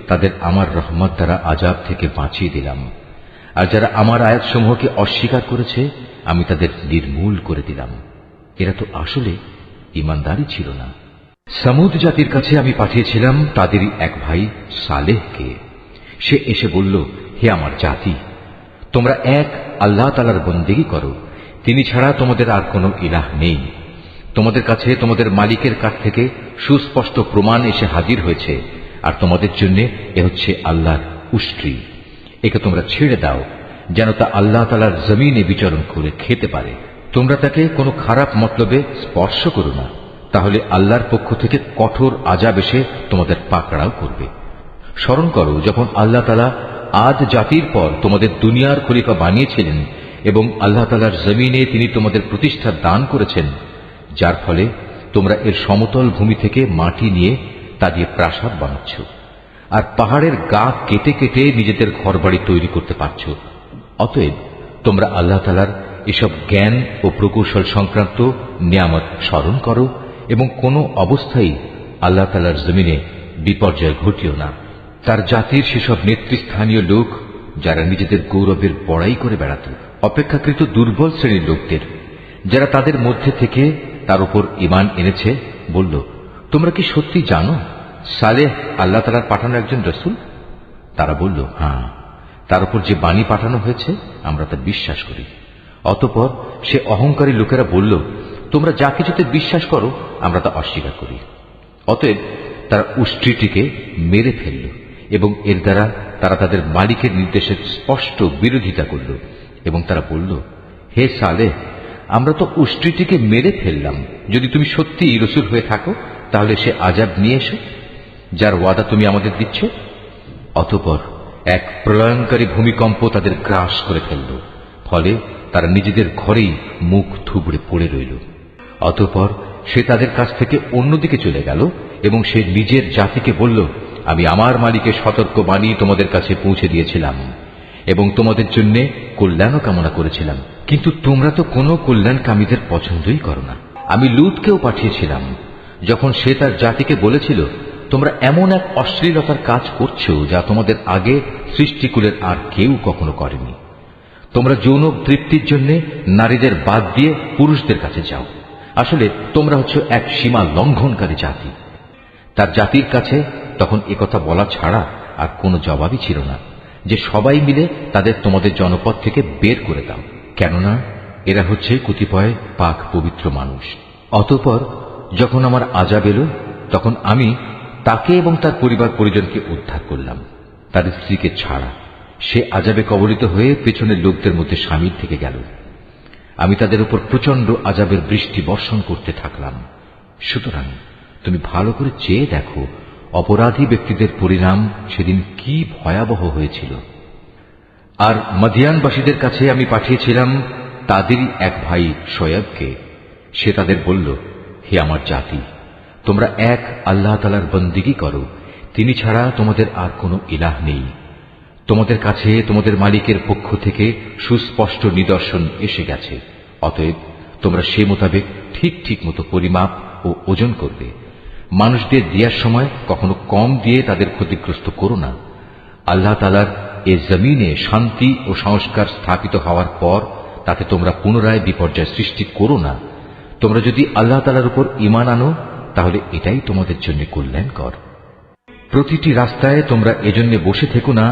তাদের আমার রহমত দ্বারা আযাব থেকে বাঁচিয়ে দিলাম, আর যারা আমার আয়াতসমূহকে অস্বীকার করেছে আমি তাদের নির্মূল করে দিলাম। এরা তো আসলে ঈমানদারই ছিল না। সামুদ জাতির কাছে আমি পাঠিয়েছিলাম তাদেরই এক ভাই সালেহকে। সে এসে বলল, হে আমার জাতি, তোমরা এক আল্লাহ তাআলার বন্দেগী করো, তিনি ছাড়া তোমাদের আর কোনো ইলাহ নেই। তোমাদের কাছে তোমাদের মালিকের কাছ থেকে সুস্পষ্ট প্রমাণ এসে হাজির হয়েছে, আর তোমাদের জন্য এ হচ্ছে আল্লাহর উষ্ট্রি। একে তোমরা ছেড়ে দাও যেন তা আল্লাহ তাআলার জমিনে বিচরণ করে খেতে পারে। তোমরা তাকে কোনো খারাপ মতলবে স্পর্শ করো না, তাহলে আল্লাহর পক্ষ থেকে কঠোর আযাব এসে তোমাদের পাকড়াও করবে। স্মরণ করো যখন আল্লাহ তাআলা আদ জাতির পর তোমাদের দুনিয়ার খলিফা বানিয়েছিলেন এবং আল্লাহ তাআলার জমিনে তিনি তোমাদের প্রতিষ্ঠা দান করেছেন, যার ফলে তোমরা এর সমতল ভূমি থেকে মাটি নিয়ে তা দিয়ে প্রাসাদ বানাচ্ছ, আর পাহাড়ের গা কেটে কেটে নিজেদের ঘরবাড়ি তৈরি করতে পারছ। অতএব তোমরা আল্লাহ তাআলার এসব জ্ঞান ও প্রকৌশল সংক্রান্ত নিয়ামত স্মরণ করো এবং কোনো অবস্থায় আল্লাহ তাআলার জমিনে বিপর্যয় ঘটিও না। তার জাতির সেসব নেতৃস্থানীয় লোক যারা নিজেদের গৌরবের বড়াই করে বেড়াত, অপেক্ষাকৃত দুর্বল শ্রেণীর লোকদের যারা তাদের মধ্যে থেকে তার উপর ঈমান এনেছে, বলল, তোমরা কি সত্যি জানো সালেহ আল্লাহ তাআলার পাঠানো একজন রাসূল? তারা বলল, হ্যাঁ, তার উপর যে বাণী পাঠানো হয়েছে আমরা তা বিশ্বাস করি। অতঃপর সে অহংকারী লোকেরা বলল, তোমরা যা কিছুতে বিশ্বাস করো আমরা তা অস্বীকার করি। অতএব তারা উষ্ট্রিটিকে মেরে ফেলল এবং এর দ্বারা তারা তাদের মালিকের নির্দেশের স্পষ্ট বিরোধিতা করল এবং তারা বলল, হে সালেহ, আমরা তো উষ্ট্রিটিকে মেরে ফেললাম। যদি তুমি সত্যিই রাসূল হয়ে থাকো তাহলে সে আযাব নিয়ে এসো যার ওয়াদা তুমি আমাদের দিচ্ছ। অতঃপর এক প্রলয়ঙ্কারী ভূমিকম্প তাদের গ্রাস করে ফেলল, ফলে তারা নিজেদের ঘরেই মুখ থুবড়ে পড়ে রইল। অতঃপর সে তাদের কাছ থেকে অন্যদিকে চলে গেল এবং সে নিজের জাতিকে বলল, আমি আমার মালিকের সতর্ক বাণী তোমাদের কাছে পৌঁছে দিয়েছিলাম এবং তোমাদের জন্য কল্যাণও কামনা করেছিলাম, কিন্তু তোমরা তো কোনো কল্যাণকামীদের পছন্দই করো না। আমি লূতকেও পাঠিয়েছিলাম যখন সে তার জাতিকে বলেছিল, তোমরা এমন এক অশ্লীলতার কাজ করছো যা তোমাদের আগে সৃষ্টিকুলের আর কেউ কখনো করেনি। তোমরা যৌন তৃপ্তির জন্য নারীদের বাদ দিয়ে পুরুষদের কাছে যাও। আসলে তোমরা হচ্ছে এক সীমা লঙ্ঘনকারী জাতি। তার জাতির কাছে তখন একথা বলা ছাড়া আর কোনো জবাবই ছিল না যে সবাই মিলে তাদের তোমাদের জনপদ থেকে বের করে দাও, কেননা এরা হচ্ছে কতিপয় পাক পবিত্র মানুষ। অতঃপর যখন আমার আযাব এলো তখন আমি তাকে এবং তার পরিবার পরিজনকে উদ্ধার করলাম, তার স্ত্রীকে ছাড়া। সে আযাবে কবলিত হয়ে পেছনের লোকদের মধ্যে শামিল থেকে গেল। আমি তাদের উপর প্রচন্ড আযাবের বৃষ্টি বর্ষণ করতে থাকলাম। সুতরাং তুমি ভালো করে চেয়ে দেখো অপরাধী ব্যক্তিদের পরিণাম সেদিন কি ভয়াবহ হয়েছিল। আর মদিয়ানবাসীদের কাছে আমি পাঠিয়েছিলাম তাদেরই এক ভাই শোয়েবকে। সে তাদের বলল, হে আমার জাতি, তোমরা এক আল্লাহ তাআলার বন্দেগী করো, তিনি ছাড়া তোমাদের আর কোনো ইলাহ নেই। তোমাদের কাছে তোমাদের মালিকের পক্ষ থেকে সুস্পষ্ট নিদর্শন এসে গেছে, অতএব তোমরা সে মোতাবেক ঠিক ঠিক মতো পরিমাপ ও ওজন করবে। মানুষদের দেওয়ার সময় কখনো কম দিয়ে তাদের ক্ষতিগ্রস্ত করো না। আল্লাহ তাআলার এ জমিনে শান্তি ও সংস্কার স্থাপিত হওয়ার পর তাতে তোমরা পুনরায় বিপর্যয় সৃষ্টি করো না। তোমরা যদি আল্লাহ তাআলার উপর ঈমান আনো তাহলে এটাই তোমাদের জন্য কল্যাণকর। প্রতিটি রাস্তায় তোমরা এজন্য বসে থেকো না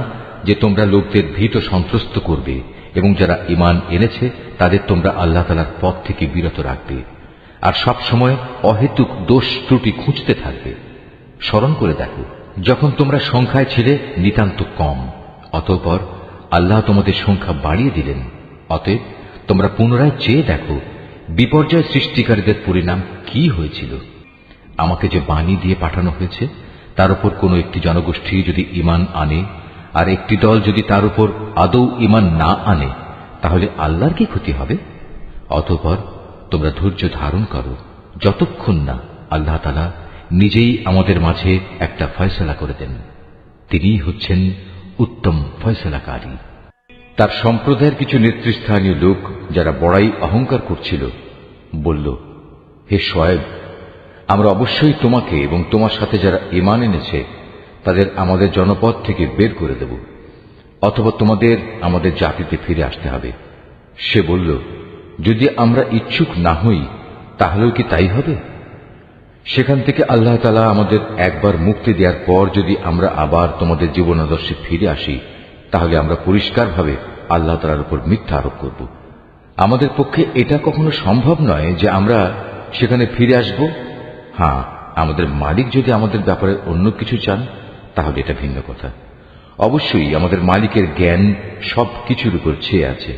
যে তোমরা লোকদের ভীত সন্ত্রস্ত করবে, এবং যারা ঈমান এনেছে তাদের তোমরা আল্লাহ তাআলার পথ থেকে বিরত রাখবে, আর সব সময় অহেতুক দোষ ত্রুটি খুঁজতে থাকবে। স্মরণ করে দেখো, যখন তোমরা সংখ্যায় ছিলে নিতান্ত কম, অতঃপর আল্লাহ তোমাদের সংখ্যা বাড়িয়ে দিলেন। অতএব তোমরা পুনরায় চেয়ে দেখো বিপর্যয় সৃষ্টিকারীদের পরিণাম কি হয়েছিল। আমাকে যে বাণী দিয়ে পাঠানো হয়েছে তার উপর কোনো একটি জনগোষ্ঠী যদি ঈমান আনে আর একটি দল যদি তার উপর আদৌ ঈমান না আনে, তাহলে আল্লাহর কি ক্ষতি হবে? অতঃপর তোমরা ধৈর্য ধারণ করো যতক্ষণ না আল্লাহ তাআলা নিজেই আমাদের মাঝে একটা ফয়সালা করে দেন। তিনিই হচ্ছেন উত্তম ফয়সালাকারী। তার সম্প্রদায়ের কিছু নেতৃস্থানীয় লোক যারা বড়াই অহংকার করছিল বলল, হে শোয়েব, আমরা অবশ্যই তোমাকে এবং তোমার সাথে যারা ঈমান এনেছে তাদের আমাদের জনপদ থেকে বের করে দেব, অথবা তোমাদের আমাদের জাতিতে ফিরে আসতে হবে। সে বলল, যদি আমরা ইচ্ছুক না হই তাহলেও কি তাই হবে? সেখান থেকে আল্লাহ তাআলা আমাদের একবার মুক্তি দেওয়ার পর যদি আমরা আবার তোমাদের জীবনাদর্শে ফিরে আসি, তাহলে আমরা পরিষ্কারভাবে আল্লাহ তাআলার উপর মিথ্যা আরোপ করব। আমাদের পক্ষে এটা কখনো সম্ভব নয় যে আমরা সেখানে ফিরে আসব। হ্যাঁ, আমাদের মালিক যদি আমাদের ব্যাপারে অন্য কিছু চান তাহলে এটা ভিন্ন কথা। অবশ্যই আমাদের মালিকের জ্ঞান সব কিছুর উপর ছেয়ে আছে।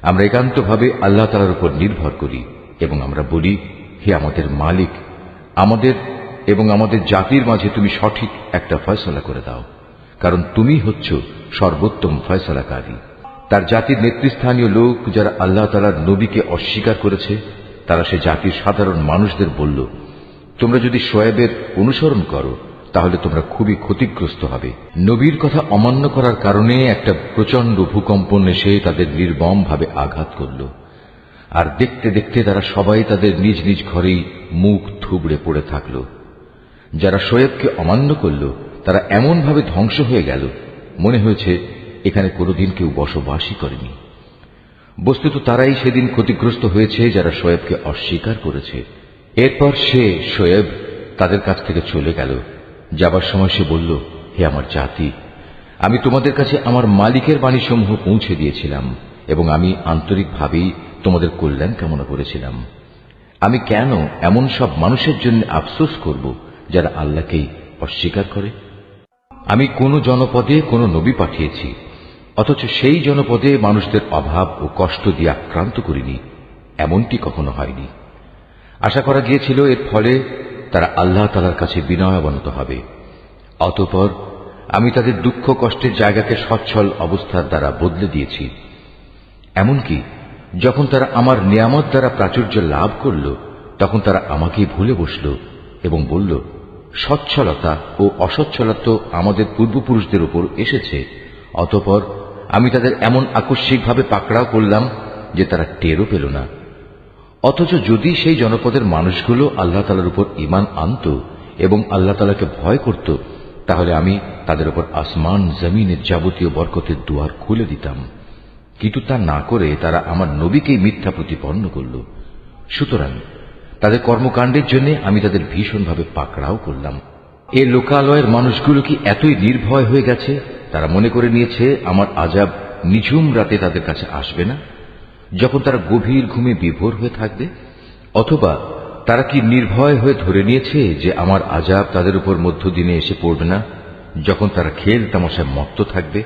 আমরা একান্তভাবে আল্লাহ তাআলার উপর নির্ভর করি এবং আমরা বলি, হে আমাদের মালিক, আমাদের এবং আমাদের জাতির মাঝে তুমি সঠিক একটা ফয়সালা করে দাও, কারণ তুমি হচ্ছ সর্বোত্তম ফয়সালাকারী। তার জাতির নেতৃস্থানীয় লোক যারা আল্লাহ তাআলার নবীকে অস্বীকার করেছে, তারা সে জাতির সাধারণ মানুষদের বলল, তোমরা যদি শোয়েবের অনুসরণ করো তাহলে তোমরা খুবই ক্ষতিগ্রস্ত হবে। নবীর কথা অমান্য করার কারণে একটা প্রচন্ড ভূকম্পন এসে তাদের নির্মমভাবে আঘাত করল, আর দেখতে দেখতে তারা সবাই তাদের নিজ নিজ ঘরেই মুখ থুবড়ে পড়ে থাকল। যারা শোয়েবকে অমান্য করল তারা এমনভাবে ধ্বংস হয়ে গেল, মনে হয়েছে এখানে কোনোদিন কেউ বসবাসই করেনি। বস্তুত তারাই সেদিন ক্ষতিগ্রস্ত হয়েছে যারা শোয়েবকে অস্বীকার করেছে। এরপর সে শোয়েব তাদের কাছ থেকে চলে গেল। যাবার সময় সে বলল, হে আমার জাতি, আমি তোমাদের কাছে আমার মালিকের বাণীসমূহ পৌঁছে দিয়েছিলাম এবং আমি আন্তরিকভাবেই তোমাদের কল্যাণ কামনা করেছিলাম। আমি কেন এমন সব মানুষের জন্য আফসোস করব যারা আল্লাহকেই অস্বীকার করে? আমি কোন জনপদে কোন নবী পাঠিয়েছি, অথচ সেই জনপদে মানুষদের অভাব ও কষ্ট দিয়ে আক্রান্ত করিনি, এমনটি কখনো হয়নি। আশা করা গিয়েছিল এর ফলে তারা আল্লাহ তাআলার কাছে বিনয়াবনত হবে। অতঃপর আমি তাদের দুঃখ কষ্টের জায়গাকে সচ্ছল অবস্থার দ্বারা বদলে দিয়েছি। এমনকি যখন তারা আমার নিয়ামত দ্বারা প্রাচুর্য লাভ করল, তখন তারা আমাকেই ভুলে বসল এবং বলল, সচ্ছলতা ও অসচ্ছলতা তো আমাদের পূর্বপুরুষদের উপর এসেছে। অতঃপর আমি তাদের এমন আকস্মিকভাবে পাকড়াও করলাম যে তারা টেরও পেল না। অথচ যদি সেই জনপদের মানুষগুলো আল্লাহ তাআলার উপর ঈমান আনত এবং আল্লাহ তাআলাকে ভয় করত, তাহলে আমি তাদের উপর আসমান জমিনের যাবতীয় বরকতের দুয়ার খুলে দিতাম। কিন্তু তা না করে তারা আমার নবীকেই মিথ্যা প্রতিপন্ন করল। সুতরাং তাদের কর্মকাণ্ডের জন্য আমি তাদের ভীষণভাবে পাকড়াও করলাম। এ লোকালয়ের মানুষগুলো কি এতই নির্ভয় হয়ে গেছে, তারা মনে করে নিয়েছে আমার আযাব নিঝুম রাতে তাদের কাছে আসবে না, যখন তারা গভীর ঘুমে বিভোর হয়ে থাকবে? অথবা তারা কি নির্ভয় হয়ে ধরে নিয়েছে যে আমার আযাব তাদের উপর মধ্যদিনে এসে পড়বে না, যখন তারা খেল তামাশায় মত্ত থাকবে?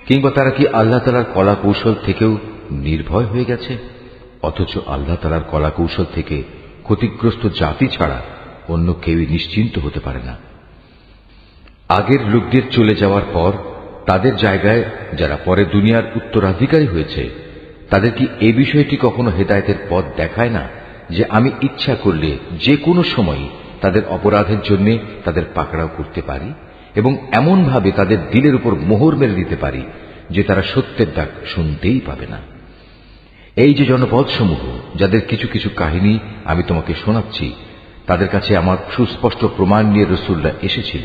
কিংবা তারা কি আল্লাহ তাআলার কলা কৌশল থেকেও নির্ভয় হয়ে গেছে? অথচ আল্লাহ তাআলার কলা কৌশল থেকে ক্ষতিগ্রস্ত জাতি ছাড়া অন্য কেউই নিশ্চিন্ত হতে পারে না। আগের লোকদের চলে যাওয়ার পর তাদের জায়গায় যারা পরে দুনিয়ার উত্তরাধিকারী হয়েছে, তাদের কি এই বিষয়টি কখনো হেদায়েতের পথ দেখায় না যে আমি ইচ্ছা করলে যে কোনো সময় তাদের অপরাধের জন্য তাদের পাকড়াও করতে পারি এবং এমন ভাবে তাদের দিলের উপর মোহর মেরে দিতে পারি যে তারা সত্যের ডাক শুনতেই পাবে না। এই যে জনপদসমূহ যাদের কিছু কিছু কাহিনী আমি তোমাকে শোনাচ্ছি, তাদের কাছে আমার সুস্পষ্ট প্রমাণ নিয়ে রাসূলরা এসেছিল,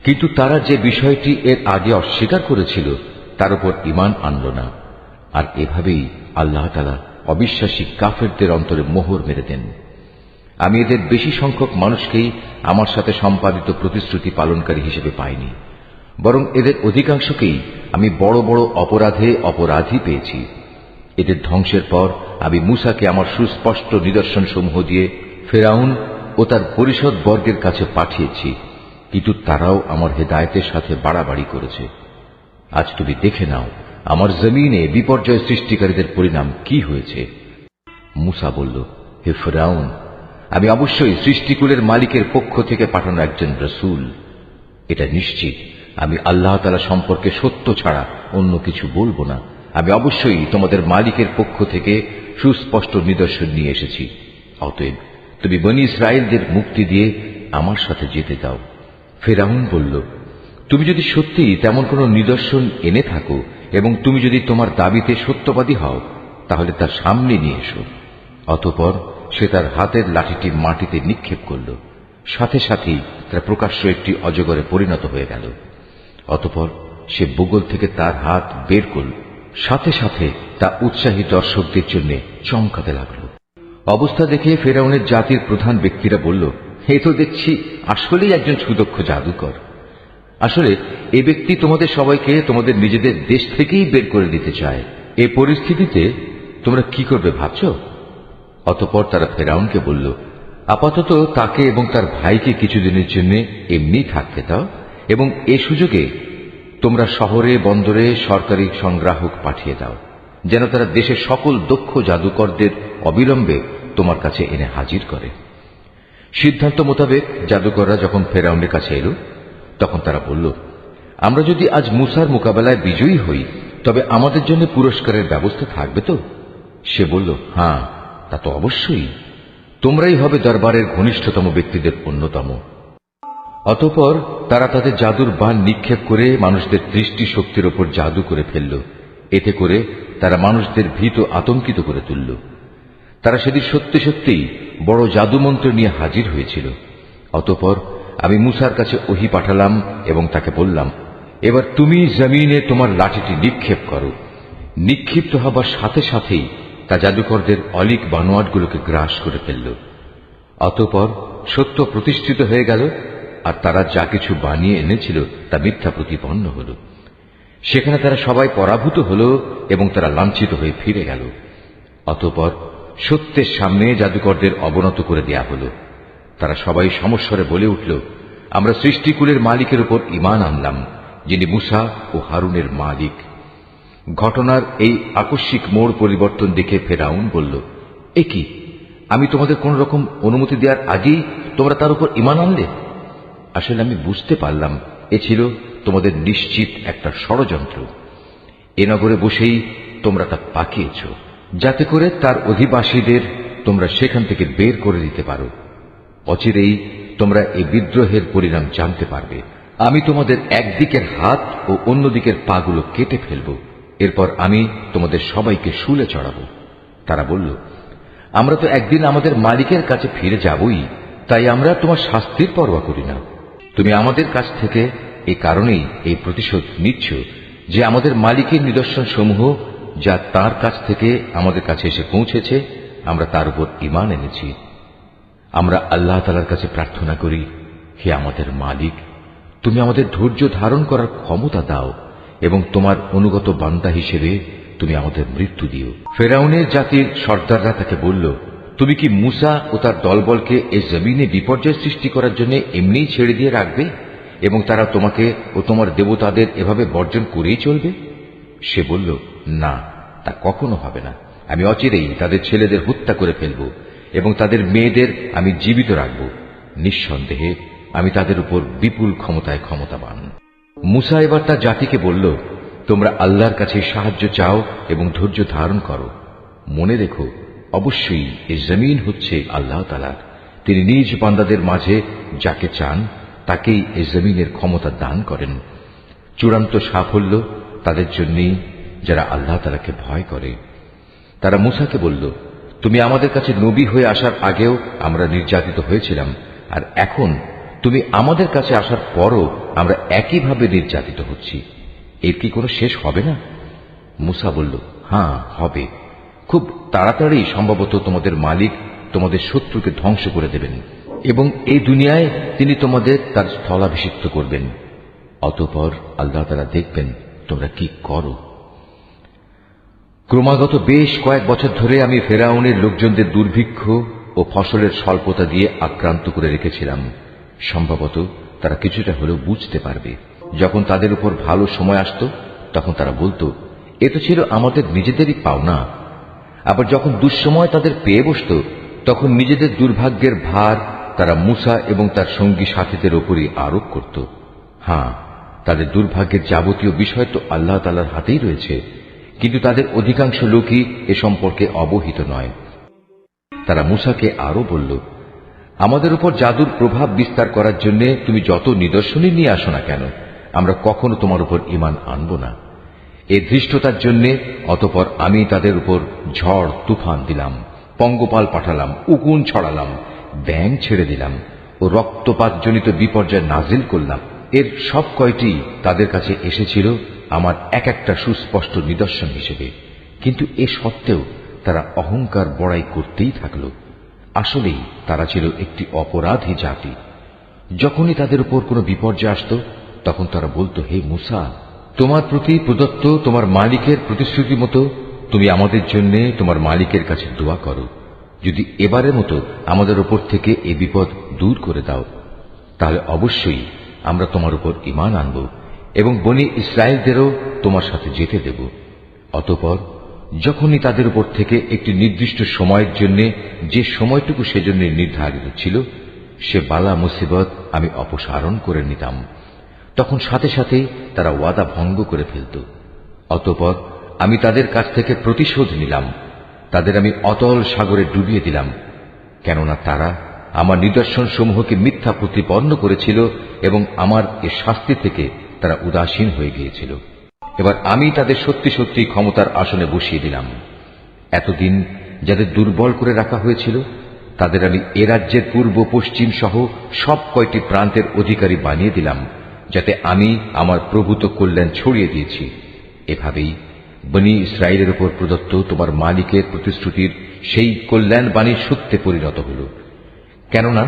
কিন্তু তারা যে বিষয়টি এর আগে অস্বীকার করেছিল তার উপর ঈমান আনল না। আর এভাবেই আল্লাহ তাআলা অবিশ্বাসী কাফেরদের অন্তরে মোহর মেরে দেন। আমি এদের বেশি সংখ্যক মানুষকেই আমার সাথে সম্পাদিত প্রতিশ্রুতি পালনকারী হিসেবে পাইনি, বরং এদের অধিকাংশকেই আমি বড় বড় অপরাধে অপরাধী পেয়েছি। এদের ধ্বংসের পর আমি মূসাকে আমার সুস্পষ্ট নিদর্শন সমূহ দিয়ে ফেরাউন ও তার পরিষদ বর্গের কাছে পাঠিয়েছি, কিন্তু তারাও আমার হেদায়েতের সাথে বাড়াবাড়ি করেছে। আজ তুমি দেখে নাও আমার জমিনে বিপর্যয় সৃষ্টিকারীদের পরিণাম কি হয়েছে। মূসা বলল, হে ফেরাউন, আমি অবশ্যই সৃষ্টিকুলের মালিকের পক্ষ থেকে পাঠানো একজন রাসূল। এটা নিশ্চিত আমি আল্লাহ তাআলা সম্পর্কে সত্য ছাড়া অন্য কিছু বলবো না। আমি অবশ্যই তোমাদের মালিকের পক্ষ থেকে সুস্পষ্ট নিদর্শন নিয়ে এসেছি। অতএব তুমি বনী ইসরায়েলদের মুক্তি দিয়ে আমার সাথে যেতে দাও। ফেরাউন বলল, তুমি যদি সত্যি তেমন কোন নিদর্শন এনে থাকো এবং তুমি যদি তোমার দাবিতে সত্যবাদী হও, তাহলে তার সামনে নিয়ে এসো। অতঃপর সে তার হাতের লাঠিটি মাটিতে নিক্ষেপ করল, সাথে সাথেই তার প্রকাশ্য একটি অজগরে পরিণত হয়ে গেল। অতঃপর সে বুগল থেকে তার হাত বের করল, সাথে সাথে তা উৎসাহী দর্শকদের জন্য চমকাতে লাগল। অবস্থা দেখে ফেরাউনের জাতির প্রধান ব্যক্তিরা বলল, এ তো দেখছি আসলেই একজন সুদক্ষ জাদুকর। আসলে এ ব্যক্তি তোমাদের সবাইকে তোমাদের নিজেদের দেশ থেকেই বের করে দিতে চায়। এ পরিস্থিতিতে তোমরা কি করবে ভাবছ? অতঃপর তারা ফেরাউনকে বলল, আপাতত তাকে এবং তার ভাইকে কিছুদিনের জন্য এমনি থাকতে দাও এবং এ সুযোগে তোমরা শহরে বন্দরে সরকারি সংগ্রাহক পাঠিয়ে দাও, যেন তারা দেশের সকল দক্ষ জাদুকরদের অবিলম্বে তোমার কাছে এনে হাজির করে। সিদ্ধান্ত মোতাবেক জাদুকররা যখন ফেরাউনের কাছে এলো, তখন তারা বলল, আমরা যদি আজ মূসার মোকাবেলায় বিজয়ী হই, তবে আমাদের জন্য পুরস্কারের ব্যবস্থা থাকবে তো? সে বলল, হ্যাঁ, তা তো অবশ্যই। তোমরাই হবে দরবারের ঘনিষ্ঠতম ব্যক্তিদের অন্যতম। অতঃপর তারা তাদের জাদুর বাণ নিক্ষেপ করে মানুষদের দৃষ্টি শক্তির ওপর জাদু করে ফেলল। এতে করে তারা মানুষদের ভীত আতঙ্কিত করে তুলল। তারা সেদিন সত্যি সত্যিই বড় জাদুমন্ত্র নিয়ে হাজির হয়েছিল। অতঃপর আমি মূসার কাছে ওহী পাঠালাম এবং তাকে বললাম, এবার তুমি জমিনে তোমার লাঠিটি নিক্ষেপ করো। নিক্ষিপ্ত হবার সাথে সাথেই তা জাদুকরদের অলিক বানোয়াটগুলোকে গ্রাস করে ফেলল। অতঃপর সত্য প্রতিষ্ঠিত হয়ে গেল, আর তারা যা কিছু বানিয়ে এনেছিল তা মিথ্যা প্রতিপন্ন হল। সেখানে তারা সবাই পরাভূত হল এবং তারা লাঞ্ছিত হয়ে ফিরে গেল। অতঃপর সত্যের সামনে জাদুকরদের অবনত করে দেয়া হল। তারা সবাই সমস্বরে বলে উঠল, আমরা সৃষ্টিকুলের মালিকের উপর ঈমান আনলাম, যিনি মূসা ও হারুনের মালিক। ঘটনার এই আকস্মিক মোড় পরিবর্তন দেখে ফেরাউন বলল, এ কি, আমি তোমাদের কোন রকম অনুমতি দেওয়ার আগেই তোমরা তার উপর ঈমান আনলে? আসলে আমি বুঝতে পারলাম এ ছিল তোমাদের নিশ্চিত একটা ষড়যন্ত্র। এ নগরে বসেই তোমরা তা পাকিয়েছ, যাতে করে তার অধিবাসীদের তোমরা সেখান থেকে বের করে দিতে পারো। অচিরেই তোমরা এই বিদ্রোহের পরিণাম জানতে পারবে। আমি তোমাদের একদিকের হাত ও অন্যদিকের পাগুলো কেটে ফেলব, এরপর আমি তোমাদের সবাইকে শুলে চড়াবো। তারা বলল, আমরা তো একদিন আমাদের মালিকের কাছে ফিরে যাবই, তাই আমরা তোমার শাস্তির পরোয়া করি না। তুমি আমাদের কাছ থেকে এই কারণেই এই প্রতিশোধ নিচ্ছ যে আমাদের মালিকের নিদর্শন সমূহ যা তার কাছ থেকে আমাদের কাছে এসে পৌঁছেছে, আমরা তার উপর ঈমান এনেছি। আমরা আল্লাহ তাআলার কাছে প্রার্থনা করি, হে আমাদের মালিক, তুমি আমাদের ধৈর্য ধারণ করার ক্ষমতা দাও এবং তোমার অনুগত বান্দা হিসেবে তুমি আমাদের মৃত্যু দিও। ফেরাউনের জাতির সর্দাররা তাকে বলল, তুমি কি মূসা ও তার দলবলকে এই জমিনে বিপর্যয় সৃষ্টি করার জন্য এমনিই ছেড়ে দিয়ে রাখবে এবং তারা তোমাকে ও তোমার দেবতাদের এভাবে বর্জন করেই চলবে? সে বলল, না, তা কখনো হবে না। আমি অচিরেই তাদের ছেলেদের হত্যা করে ফেলব এবং তাদের মেয়েদের আমি জীবিত রাখব। নিঃসন্দেহে আমি তাদের উপর বিপুল ক্ষমতায় ক্ষমতাবান। মুসা এবার তার জাতিকে বলল, তোমরা আল্লাহর কাছে সাহায্য চাও এবং ধৈর্য ধারণ করো। মনে রেখো, অবশ্যই এই জমিন হচ্ছে আল্লাহ তাআলার। তিনি নিজ বান্দাদের মাঝে যাকে চান তাকেই এই জমিনের ক্ষমতা দান করেন। চূড়ান্ত সাফল্য তাদের জন্যই যারা আল্লাহ তাআলাকে ভয় করে। তারা মুসাকে বলল, তুমি আমাদের কাছে নবী হয়ে আসার আগেও আমরা নির্যাতিত হয়েছিলাম, আর এখন তুমি আমাদের কাছে আসার পরও আমরা একইভাবে নির্যাতিত হচ্ছি। এর কি কোনো শেষ হবে না? মুসা বলল, হ্যাঁ হবে। খুব তাড়াতাড়ি সম্ভবত তোমাদের মালিক তোমাদের শত্রুকে ধ্বংস করে দেবেন এবং এই দুনিয়ায় তিনি তোমাদের তার স্থলাভিষিক্ত করবেন। অতঃপর আল্লাহ তাআলা দেখবেন তোমরা কি করো। ক্রমাগত বেশ কয়েক বছর ধরে আমি ফেরাউনের লোকজনদের দুর্ভিক্ষ ও ফসলের স্বল্পতা দিয়ে আক্রান্ত করে রেখেছিলাম। সম্ভবত তারা কিছুটা হলেও বুঝতে পারবে। যখন তাদের উপর ভালো সময় আসত তখন তারা বলতো, এ তো ছিল আমাদের নিজেদেরই পাওনা। আবার যখন দুঃসময় তাদের পেয়ে বসত তখন নিজেদের দুর্ভাগ্যের ভার তারা মুসা এবং তার সঙ্গী সাথীদের ওপরই আরোপ করত। হ্যাঁ, তাদের দুর্ভাগ্যের যাবতীয় বিষয় তো আল্লাহ তাআলার হাতেই রয়েছে, কিন্তু তাদের অধিকাংশ লোকই এ সম্পর্কে অবহিত নয়। তারা মুসাকে আরো বলল, আমাদের উপর জাদুর প্রভাব বিস্তার করার জন্য তুমি যত নিদর্শনই নিয়ে আসো না কেন, আমরা কখনো তোমার উপর ঈমান আনব না। এ ধৃষ্টতার জন্য অতঃপর আমি তাদের উপর ঝড় তুফান দিলাম, পঙ্গপাল পাঠালাম, উকুন ছড়ালাম, ব্যাঙ ছেড়ে দিলাম ও রক্তপাতজনিত বিপর্যয় নাজিল করলাম। এর সব কয়টি তাদের কাছে এসেছিল আমার এক একটা সুস্পষ্ট নিদর্শন হিসেবে, কিন্তু এ সত্ত্বেও তারা অহংকার বড়াই করতেই থাকল। আসলেই তারা ছিল একটি অপরাধী জাতি। যখনই তাদের উপর কোনো বিপর্যয় আসত তখন তারা বলতো, হে মুসা, তোমার প্রতি প্রদত্ত তোমার মালিকের প্রতিশ্রুতি মতো তুমি আমাদের জন্য তোমার মালিকের কাছে দোয়া করো। যদি এবারের মতো আমাদের উপর থেকে এ বিপদ দূর করে দাও, তাহলে অবশ্যই আমরা তোমার উপর ঈমান আনব এবং বনী ইসরায়েলদেরও তোমার সাথে যেতে দেব। অতঃপর যখনই তাদের উপর থেকে একটি নির্দিষ্ট সময়ের জন্য যে সময়টুকু সেজন্য নির্ধারিত ছিল সে বালা মুসিবত আমি অপসারণ করে নিতাম, তখন সাথে সাথেই তারা ওয়াদা ভঙ্গ করে ফেলত। অতঃপর আমি তাদের কাছ থেকে প্রতিশোধ নিলাম, তাদের আমি অতল সাগরে ডুবিয়ে দিলাম, কেননা তারা আমার নিদর্শন সমূহকে মিথ্যা প্রতিপন্ন করেছিল এবং আমার এ শাস্তি থেকে তারা উদাসীন হয়ে গিয়েছিল। এবার আমি তাদের সত্যি সত্যি ক্ষমতার আসনে বসিয়ে দিলাম। এতদিন যাদের দুর্বল করে রাখা হয়েছিল তাদের আমি এ রাজ্যের পূর্ব পশ্চিম সহ সব কয়টি প্রান্তের অধিকারী বানিয়ে দিলাম, যাতে আমি আমার প্রভূত কল্যাণ ছড়িয়ে দিয়েছি। এভাবেই বনী ইসরায়েলের উপর প্রদত্ত তোমার মালিকের প্রতিশ্রুতির সেই কল্যাণ বাণীর সত্যে পরিণত হল, কেননা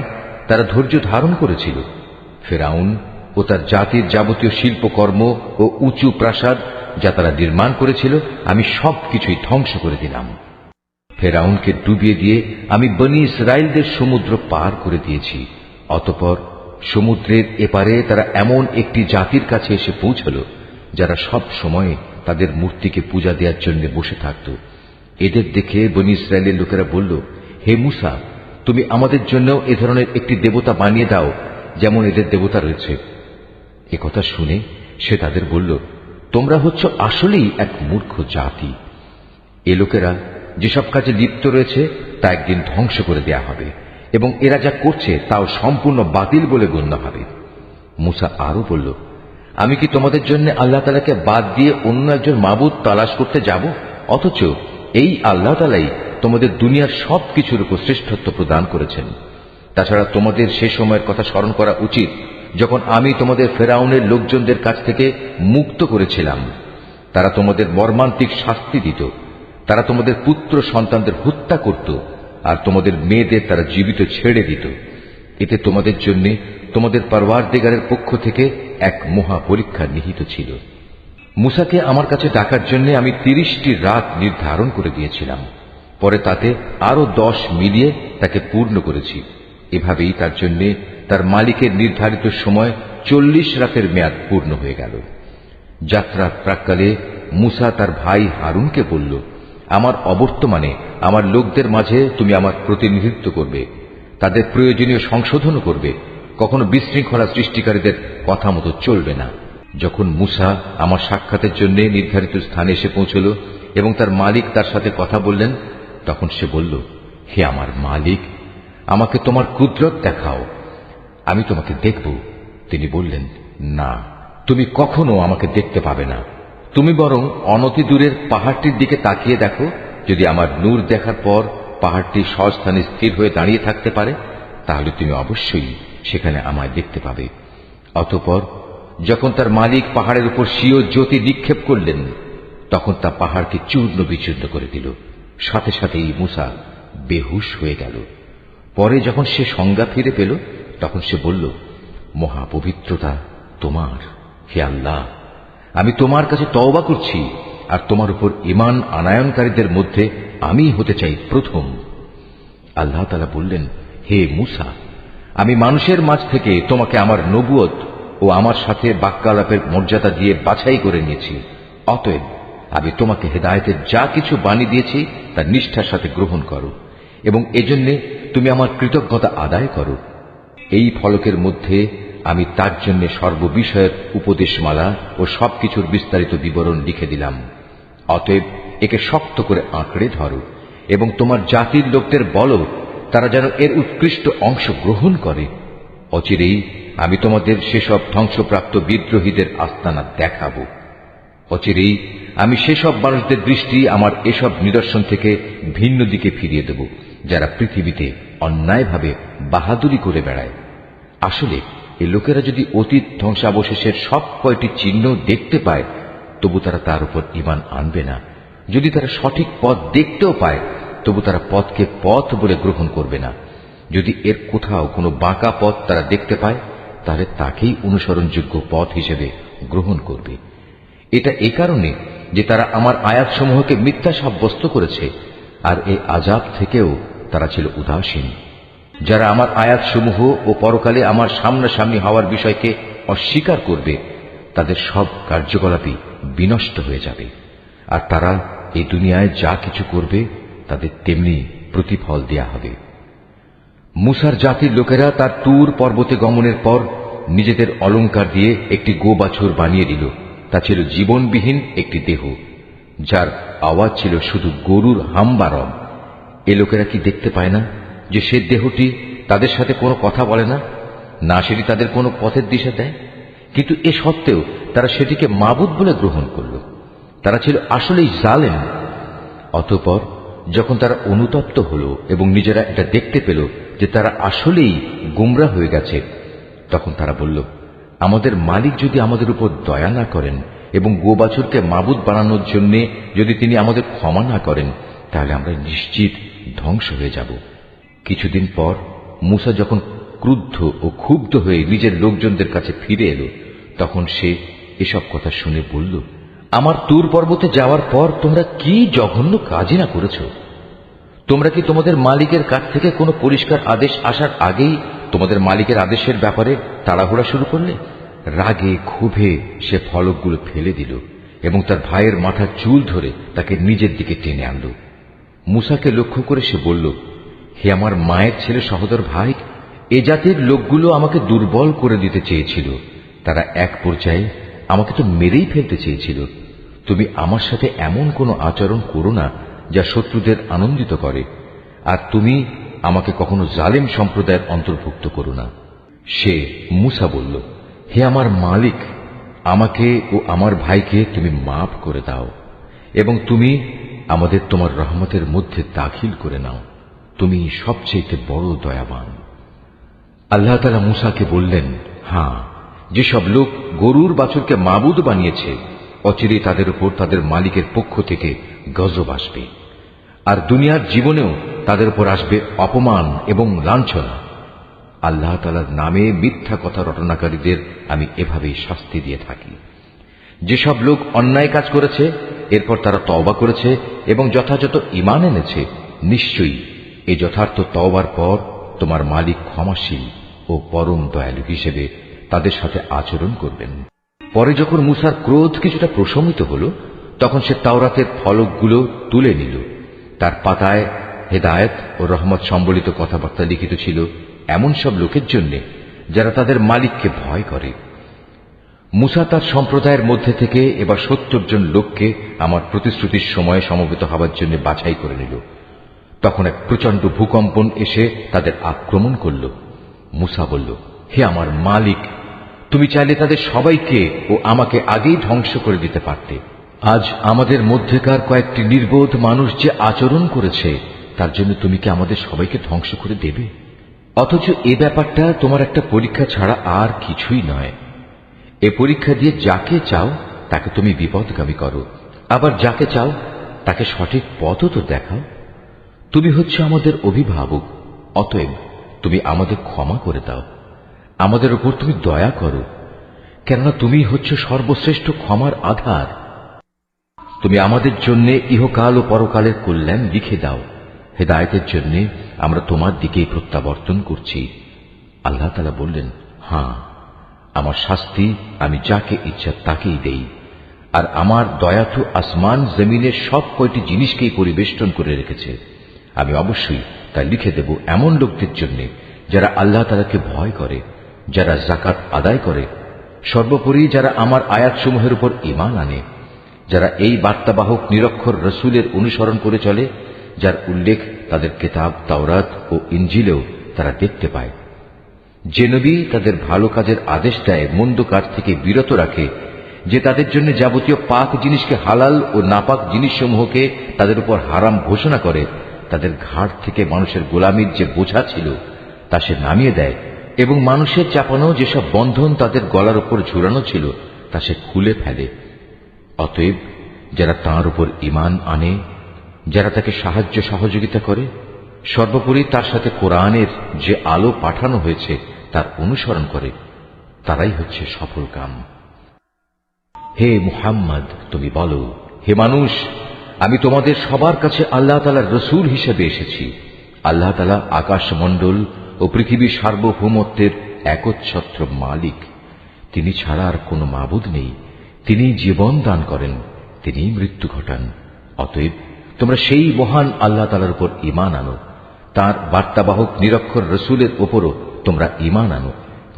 তারা ধৈর্য ধারণ করেছিল। ফেরাউন ও তার জাতির যাবতীয় শিল্পকর্ম ও উঁচু প্রাসাদ যা তারা নির্মাণ করেছিল আমি সবকিছুই ধ্বংস করে দিলাম। ফেরাউনকে ডুবিয়ে দিয়ে আমি বনী ইসরায়েলদের সমুদ্র পার করে দিয়েছি। অতঃপর সমুদ্রের এপারে তারা এমন একটি জাতির কাছে এসে পৌঁছল যারা সব সময় তাদের মূর্তিকে পূজা দেওয়ার জন্য বসে থাকত। এদের দেখে বনী ইসরায়েলের লোকেরা বলল, হে মুসা, তুমি আমাদের জন্য এ ধরনের একটি দেবতা বানিয়ে দাও যেমন এদের দেবতা রয়েছে। একথা শুনে সে তাদের বলল, তোমরা হচ্ছ আসলেই এক মূর্খ জাতি। এ লোকেরা যেসব কাজে লিপ্ত রয়েছে তা একদিন ধ্বংস করে দেয়া হবে এবং এরা যা করছে তাও সম্পূর্ণ বাতিল বলে গণ্য হবে। মুসা আরো বলল, আমি কি তোমাদের জন্য আল্লাহ তাআলাকে বাদ দিয়ে অন্য একজন মাবুদ তালাশ করতে যাব? অথচ এই আল্লাহ তাআলাই তোমাদের দুনিয়ার সবকিছুর উপর শ্রেষ্ঠত্ব প্রদান করেছেন। তাছাড়া তোমাদের সে সময়ের কথা স্মরণ করা উচিত যখন আমি তোমাদের ফেরাউনের লোকজনদের কাছ থেকে মুক্ত করেছিলাম। তারা তোমাদের মর্মান্তিক শাস্তি দিত, তারা তোমাদের পুত্র সন্তানদের হত্যা করত আর তোমাদের মেয়েদের তারা জীবিত ছেড়ে দিত। এতে তোমাদের জন্য তোমাদের পরওয়ারদিগারের পক্ষ থেকে এক মহা পরীক্ষা নিহিত ছিল। মুসাকে আমার কাছে ডাকার জন্য আমি 30টি রাত নির্ধারণ করে দিয়েছিলাম, পরে তাতে আরো 10 মিলিয়ে তাকে পূর্ণ করেছি। এভাবেই তার জন্য তার মালিকের নির্ধারিত সময় 40 রাতের মেয়াদ পূর্ণ হয়ে গেল। যাত্রার প্রাক্কালে মুসা তার ভাই হারুনকে বলল, আমার অবর্তমানে আমার লোকদের মাঝে তুমি আমার প্রতিনিধিত্ব করবে, তাদের প্রয়োজনীয় সংশোধনও করবে, কখনো বিশৃঙ্খলা সৃষ্টিকারীদের কথা মতো চলবে না। যখন মূসা আমার সাক্ষাতের জন্য নির্ধারিত স্থানে এসে পৌঁছল এবং তার মালিক তার সাথে কথা বললেন, তখন সে বলল, হে আমার মালিক, আমাকে তোমার কুদরত দেখাও, আমি তোমাকে দেখব। তিনি বললেন, না, তুমি কখনো আমাকে দেখতে পাবে না। তুমি বরং অনতি দূরের পাহাড়টির দিকে তাকিয়ে দেখো, যদি আমার নূর দেখার পর পাহাড়টি স্বস্থানে স্থির হয়ে দাঁড়িয়ে থাকতে পারে, তাহলে তুমি অবশ্যই সেখানে আমায় দেখতে পাবে। অতঃপর যখন তার মালিক পাহাড়ের উপর স্বীয় জ্যোতি নিক্ষেপ করলেন, তখন তা পাহাড়কে চূর্ণ বিচূর্ণ করে দিল। সাথে সাথেই মূসা বেহুশ হয়ে গেল। পরে যখন সে সংজ্ঞা ফিরে পেল, তখন সে বলল, মহাপবিত্রতা তোমার, হে আল্লাহ, আমি তোমার কাছে তওবা করছি, আর তোমার উপর ঈমান আনায়নকারীদের মধ্যে আমি হতে চাই প্রথম। আল্লাহ তাআলা বললেন, হে মূসা, আমি মানুষের মাঝ থেকে তোমাকে আমার নবুয়ত ও আমার সাথে বাক্যালাপের মর্যাদা দিয়ে বাছাই করে নিয়েছি। অতএব আমি তোমাকে হেদায়েতের যা কিছু বাণী দিয়েছি তা নিষ্ঠার সাথে গ্রহণ করো, এবং এজন্য তুমি আমার কৃতজ্ঞতা আদায় করো। এই ফলকের মধ্যে আমি তার জন্য সর্ববিষয়ের উপদেশমালা ও সবকিছুর বিস্তারিত বিবরণ লিখে দিলাম। অতএব একে শক্ত করে আঁকড়ে ধরো এবং তোমার জাতির লোকদের বলো, তারা যেন এর উৎকৃষ্ট অংশ গ্রহণ করে। অচিরেই আমি তোমাদের সেসব ধ্বংসপ্রাপ্ত বিদ্রোহীদের আস্তানা দেখাবো। অচিরেই আমি সেসব মানুষদের দৃষ্টি আমার এসব নিদর্শন থেকে ভিন্ন দিকে ফিরিয়ে দেব, যারা পৃথিবীতে অন্যায়ভাবে বাহাদুরি করে বেড়ায়। আসলে এই লোকেরা যদি অতীত ধ্বংসাবশেষের সব কয়টি চিহ্ন দেখতে পায়, তবু তারা তার উপর ঈমান আনবে না। যদি তারা সঠিক পথ দেখতেও পায়, তবু তারা পথকে পথ বলে গ্রহণ করবে না। যদি এর কোথাও কোনো বাঁকা পথ তারা দেখতে পায়, তাহলে তাকেই অনুসরণযোগ্য পথ হিসেবে গ্রহণ করবে। এটা এ কারণে যে তারা আমার আয়াতসমূহকে মিথ্যা সাব্যস্ত করেছে, আর এই আযাব থেকেও তারা ছিল উদাসীন। যারা আমার আয়াতসমূহ ও পরকালে আমার সামনাসামনি হওয়ার বিষয়কে অস্বীকার করবে, তাদের সব কার্যকলাপই বিনষ্ট হয়ে যাবে, আর তারা এই দুনিয়ায় যা কিছু করবে তাদের তেমনি প্রতিফল দেয়া হবে। মূসার জাতির লোকেরা তার তুর পর্বতে গমনের পর নিজেদের অলংকার দিয়ে একটি গোবাছুর বানিয়ে দিল। তা ছিল জীবনবিহীন একটি দেহ, যার আওয়াজ ছিল শুধু গরুর হাম্বারম। এ লোকেরা কি দেখতে পায় না যে সে দেহটি তাদের সাথে কোনো কথা বলে না, না সেটি তাদের কোনো পথের দিশা দেয়? কিন্তু এ সত্ত্বেও তারা সেটিকে মাবুদ বলে গ্রহণ করল। তারা ছিল আসলেই জালেম। অতঃপর যখন তারা অনুতপ্ত হল এবং নিজেরা এটা দেখতে পেল যে তারা আসলেই গোমরা হয়ে গেছে, তখন তারা বলল, আমাদের মালিক যদি আমাদের উপর দয়া না করেন এবং গোবাছুরকে মাবুদ বানানোর জন্য যদি তিনি আমাদের ক্ষমা না করেন, তাহলে আমরা নিশ্চিত ধ্বংস হয়ে যাব। কিছুদিন পর মূসা যখন ক্রুদ্ধ ও ক্ষুব্ধ হয়ে নিজের লোকজনদের কাছে ফিরে এলো, তখন সে এসব কথা শুনে বলল, আমার তুর পর্বতে যাওয়ার পর তোমরা কি জঘন্য কাজই না করেছ? তোমরা কি তোমাদের মালিকের কাছ থেকে কোনো পরিষ্কার আদেশ আসার আগেই তোমাদের মালিকের আদেশের ব্যাপারে তাড়াহুড়া শুরু করলে? রাগে ক্ষোভে সে ফলকগুলো ফেলে দিল এবং তার ভাইয়ের মাথার চুল ধরে তাকে নিজের দিকে টেনে আনল। মূসাকে লক্ষ্য করে সে বলল, হে আমার মায়ের ছেলে সহোদর ভাই, এ জাতির লোকগুলো আমাকে দুর্বল করে দিতে চেয়েছিল। তারা এক পর্যায়ে আমাকে তো মেরেই ফেলতে চেয়েছিল। তুমি আমার সাথে এমন কোনো আচরণ করো না যা শত্রুদের আনন্দিত করে, আর তুমি আমাকে কখনো জালেম সম্প্রদায়ের অন্তর্ভুক্ত করো না। সে মূসা বলল, হে আমার মালিক, আমাকে ও আমার ভাইকে তুমি মাফ করে দাও এবং তুমি আমাদের তোমার রহমতের মধ্যে দাখিল করে নাও। তুমি সবচেয়ে বড় দয়াবান। আল্লাহ তাআলা মূসাকে বললেন, হ্যাঁ, যেসব লোক গরুর বাছুরকে মাবুদ বানিয়েছে, অচিরেই তাদের উপর তাদের মালিকের পক্ষ থেকে গজব আসবে, আর দুনিয়ার জীবনেও তাদের উপর আসবে অপমান এবং লাঞ্ছনা। আল্লাহ তাআলার নামে মিথ্যা কথা রটনাকারীদের আমি এভাবেই শাস্তি দিয়ে থাকি। যেসব লোক অন্যায় কাজ করেছে, এরপর তারা তওবা করেছে এবং যথাযথ ঈমান এনেছে, নিশ্চয়ই এই যথার্থ তওবার পর তোমার মালিক ক্ষমাশীল ও পরম দয়ালু হিসেবে তাদের সাথে আচরণ করবেন। পরে যখন মূসার ক্রোধ কিছুটা প্রশমিত হল, তখন সে তাওরাতের ফলকগুলো তুলে নিল। তার পাতায় হেদায়েত ও রহমত সম্বলিত কথাবার্তা লিখিত ছিল এমন সব লোকের জন্য যারা তাদের মালিককে ভয় করে। মুসা তার সম্প্রদায়ের মধ্যে থেকে এবার ৭০ জন লোককে আমার প্রতিশ্রুতির সময়ে সমবেত হওয়ার জন্য বাছাই করে নিল। তখন এক প্রচন্ড ভূকম্পন এসে তাদের আক্রমণ করল। মুসা বলল, হে আমার মালিক, তুমি চাইলে তাদের সবাইকে ও আমাকে আগেই ধ্বংস করে দিতে পারতে। আজ আমাদের মধ্যেকার কয়েকটি নির্বোধ মানুষ যে আচরণ করেছে তার জন্য তুমি কি আমাদের সবাইকে ধ্বংস করে দেবে? অথচ এ ব্যাপারটা তোমার একটা পরীক্ষা ছাড়া আর কিছুই নয়। এ পরীক্ষা দিয়ে যাকে চাও তাকে তুমি বিপদগামী করো, আবার যাকে চাও তাকে সঠিক পথও তো দেখাও। তুমি হচ্ছে আমাদের অভিভাবক, অতএব তুমি আমাদের ক্ষমা করে দাও, আমাদের উপর তুমি দয়া করো, কেননা তুমি হচ্ছে সর্বশ্রেষ্ঠ ক্ষমার আধার। তুমি আমাদের জন্য ইহকাল ও পরকালের কল্যাণ লিখে দাও। হেদায়েতের জন্য আমরা তোমার দিকেই প্রত্যাবর্তন করছি। আল্লাহ তাআলা বললেন, হ্যাঁ, আমার শাস্তি আমি যাকে ইচ্ছা তাকেই দেই, আর আমার দয়া তো আসমান জমিনের সব কয়টি জিনিসকেই পরিবেষ্টন করে রেখেছে। আমি অবশ্যই তা লিখে দেব এমন লোকদের জন্য যারা আল্লাহ তাআলাকে ভয় করে, যারা যাকাত আদায় করে, সর্বোপরি যারা আমার আয়াতসমূহের উপর ঈমান আনে, যারা এই বার্তাবাহক নিরক্ষর রসুলের অনুসরণ করে চলে, যার উল্লেখ তাদের কিতাব তাওরাত ও ইনজিলেও তারা দেখতে পায়। যে নবী তাদের ভালো কাজের আদেশ দেয়, মন্দ কাজ থেকে বিরত রাখে, যে তাদের জন্য যাবতীয় পাক জিনিসকে হালাল ও নাপাক জিনিসসমূহকে তাদের উপর হারাম ঘোষণা করে, তাদের ঘাড় থেকে মানুষের গোলামির যে বোঝা ছিল তা সে নামিয়ে দেয়, এবং মানুষের চাপানো যেসব বন্ধন তাদের গলার উপর ঝুলানো ছিল তা সে খুলে ফেলে। অতএব যারা তাঁর উপর ঈমান আনে, যারা তাকে সাহায্য সহযোগিতা করে, সর্বোপরি তার সাথে কোরআনের যে আলো পাঠানো হয়েছে তার অনুসরণ করে, তারাই হচ্ছে সফলকাম। হে মুহাম্মদ, তুমি বলো, হে মানুষ, আমি তোমাদের সবার কাছে আল্লাহ তাআলার রসুল হিসেবে এসেছি। আল্লাহ তাআলা আকাশমণ্ডল ও পৃথিবীর সার্বভৌমত্বের একচ্ছত্র মালিক। তিনি ছাড়া আর কোনো মাবুদ নেই। তিনি জীবন দান করেন, তিনি মৃত্যু ঘটান। অতএব তোমরা সেই মহান আল্লাহ তাআলার উপর ঈমান আনো, তার বার্তাবাহক নিরক্ষর রসুলের উপরও তোমরা ঈমান আনো,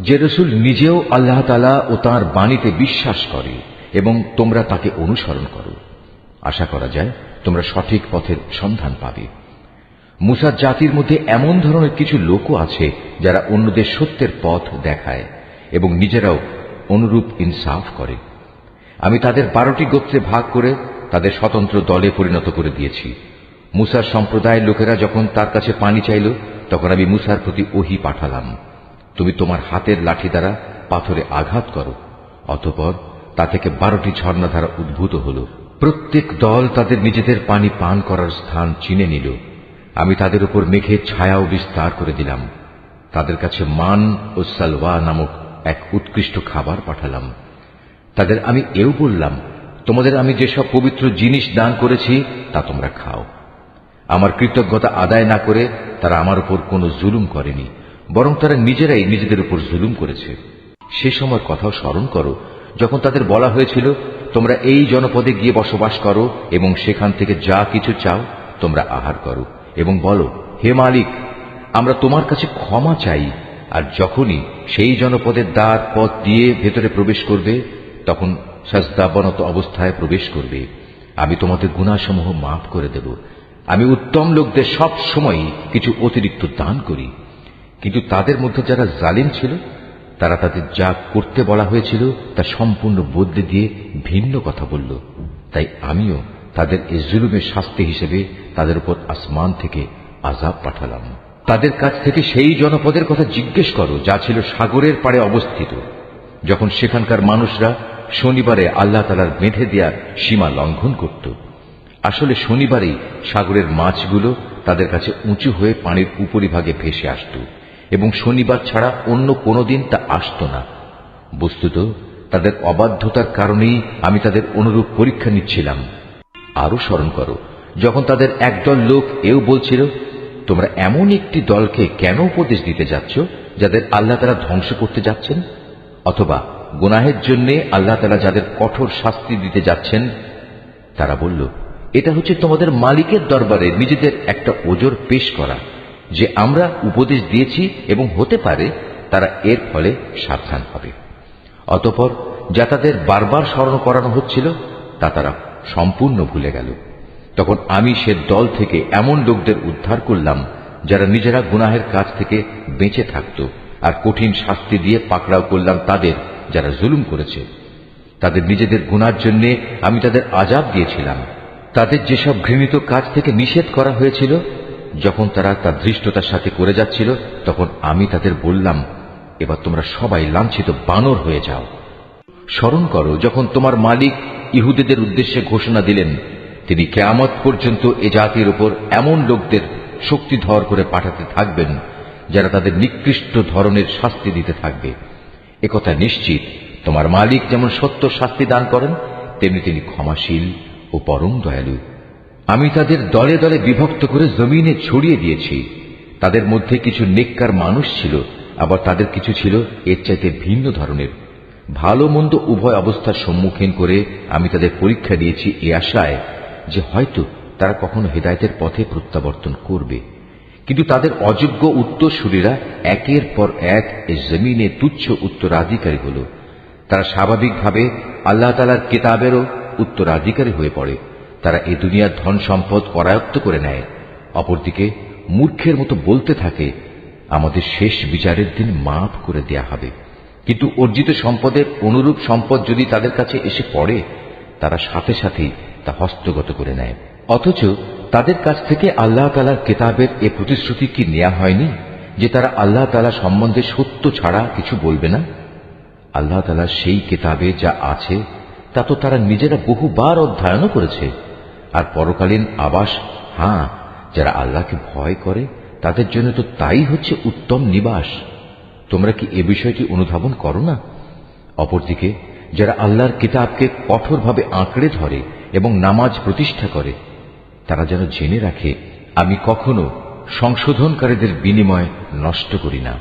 যে রসুল নিজেও আল্লাহ তাআলা ও তাঁর বাণীতে বিশ্বাস করে, এবং তোমরা তাকে অনুসরণ করো। আশা করা যায় তোমরা সঠিক পথের সন্ধান পাবে। মুসার জাতির মধ্যে এমন ধরনের কিছু লোকও আছে যারা অন্যদের সত্যের পথ দেখায় এবং নিজেরাও অনুরূপ ইনসাফ করে। আমি তাদের 12টি গোত্রে ভাগ করে তাদের স্বতন্ত্র দলে পরিণত করে দিয়েছি। মুসার সম্প্রদায়ের লোকেরা যখন তার কাছে পানি চাইল, তখন আমি মুসার প্রতি ওহী পাঠালাম, তুমি তোমার হাতের লাঠি দ্বারা পাথরে আঘাত করো। অতঃপর তা থেকে 12টি ঝর্ণাধারা উদ্ভূত হল। প্রত্যেক দল তাদের নিজেদের পানি পান করার স্থান চিনে নিল। আমি তাদের উপর মেঘের ছায়াও বিস্তার করে দিলাম। তাদের কাছে মান ও সালওয়া নামক এক উৎকৃষ্ট খাবার পাঠালাম। তাদের আমি এও বললাম, তোমাদের আমি যেসব পবিত্র জিনিস দান করেছি তা তোমরা খাও। আমার কৃতজ্ঞতা আদায় না করে তারা আমার উপর কোনো জুলুম করেনি, বরং তারা নিজেরাই নিজেদের উপর জুলুম করেছে। সে সময় কথাও স্মরণ করো যখন তাদের বলা হয়েছিল, তোমরা এই জনপদে গিয়ে বসবাস করো এবং সেখান থেকে যা কিছু চাও তোমরা আহার করো, এবং বলো, হে মালিক, আমরা তোমার কাছে ক্ষমা চাই। আর যখনই সেই জনপদের দ্বার পথ দিয়ে ভেতরে প্রবেশ করবে, তখন সাজদাবনত অবস্থায় প্রবেশ করবে। আমি তোমাদের গুনাহসমূহ মাফ করে দেব। আমি উত্তম লোকদের সব সময় কিছু অতিরিক্ত দান করি। কিন্তু তাদের মধ্যে যারা জালিম ছিল, তারা তাদের যা করতে বলা হয়েছিল তা সম্পূর্ণ বদলে দিয়ে ভিন্ন কথা বলল। তাই আমিও তাদের এই জুলুমের শাস্তি হিসেবে তাদের উপর আসমান থেকে আযাব পাঠালাম। তাদের কাছ থেকে সেই জনপদের কথা জিজ্ঞেস করো যা ছিল সাগরের পাড়ে অবস্থিত, যখন সেখানকার মানুষরা শনিবারে আল্লাহ তাআলার বেঁধে দেয়া সীমা লঙ্ঘন করত। আসলে শনিবারেই সাগরের মাছগুলো তাদের কাছে উঁচু হয়ে পানির উপরিভাগে ভেসে আসত, এবং শনিবার ছাড়া অন্য কোনো দিন তা আসত না। বস্তুত তাদের অবাধ্যতার কারণেই আমি তাদের অনুরূপ পরীক্ষা নিচ্ছিলাম। আরো স্মরণ করো যখন তাদের একদল লোক এও বলছিল, তোমরা এমন একটি দলকে কেন উপদেশ দিতে যাচ্ছ যাদের আল্লাহ তাআলা ধ্বংস করতে যাচ্ছেন, অথবা গুনাহের জন্য আল্লাহ তাআলা যাদের কঠোর শাস্তি দিতে যাচ্ছেন। তারা বলল, এটা হচ্ছে তোমাদের মালিকের দরবারে নিজেদের একটা ওজর পেশ করা যে আমরা উপদেশ দিয়েছি, এবং হতে পারে তারা এর ফলে সাবধান হবে। অতঃপর যা তাদের বারবার স্মরণ করানো হচ্ছিল তা তারা সম্পূর্ণ ভুলে গেল। তখন আমি সে দল থেকে এমন লোকদের উদ্ধার করলাম যারা নিজেরা গুনাহের কাজ থেকে বেঁচে থাকত, আর কঠিন শাস্তি দিয়ে পাকড়াও করলাম তাদের যারা জুলুম করেছে। তাদের নিজেদের গুনার জন্য আমি তাদের আযাব দিয়েছিলাম। তাদের যেসব ঘৃণিত কাজ থেকে নিষেধ করা হয়েছিল, যখন তারা তা ধৃষ্টতার সাথে করে যাচ্ছিল, তখন আমি তাদের বললাম, এবার তোমরা সবাই লাঞ্ছিত বানর হয়ে যাও। স্মরণ করো যখন তোমার মালিক ইহুদিদের উদ্দেশ্যে ঘোষণা দিলেন তিনি কিয়ামত পর্যন্ত এ জাতির উপর এমন লোকদের শক্তিধর করে পাঠাতে থাকবেন যারা তাদের নিকৃষ্ট ধরনের শাস্তি দিতে থাকবে। একথা নিশ্চিত, তোমার মালিক যেমন সত্য শাস্তি দান করেন, তেমনি তিনি ক্ষমাশীল ও পরম দয়ালু। আমি তাদের দলে দলে বিভক্ত করে জমিনে ছড়িয়ে দিয়েছি। তাদের মধ্যে কিছু নেককার মানুষ ছিল, আবার তাদের কিছু ছিল এর চাইতে ভিন্ন ধরনের। ভালো মন্দ উভয় অবস্থার সম্মুখীন করে আমি তাদের পরীক্ষা দিয়েছি এ আশায় যে হয়তো তারা কখনো হেদায়েতের পথে প্রত্যাবর্তন করবে। কিন্তু তাদের অযোগ্য উত্তরসূরিরা একের পর এক এ জমিনে তুচ্ছ উত্তরাধিকারী হল। তারা স্বাভাবিকভাবে আল্লাহ তাআলার কিতাবেরও উত্তরাধিকারী হয়ে পড়ে। তারা এ দুনিয়ার ধন সম্পদ করায়ত্ত করে নেয়। অপরদিকে মূর্খের মতো বলতে থাকে, আমাদের শেষ বিচারের দিন মাফ করে দেয়া হবে। কিন্তু অর্জিত সম্পদের অনুরূপ সম্পদ যদি তাদের কাছে এসে পড়ে, তারা সাথে সাথেই তা হস্তগত করে নেয়। অথচ তাদের কাছ থেকে আল্লাহ তাআলার কিতাবের এ প্রতিশ্রুতি কি নেওয়া হয়নি যে তারা আল্লাহ তাআলা সম্বন্ধে সত্য ছাড়া কিছু বলবে না? আল্লাহ তাআলা সেই কিতাবে যা আছে তা তো তারা নিজেরা বহুবার অধ্যয়নও করেছে। আর পরকালীন আবাস, হ্যাঁ, যারা আল্লাহকে ভয় করে তাদের জন্য তো তাই হচ্ছে উত্তম নিবাস। তোমরা কি এ বিষয়টি অনুধাবন করো না? অপরদিকে যারা আল্লাহর কিতাবকে কঠোরভাবে আঁকড়ে ধরে এবং নামাজ প্রতিষ্ঠা করে, তারা যেন জেনে রাখে আমি কখনো সংশোধনকারীদের বিনিময় নষ্ট করি না।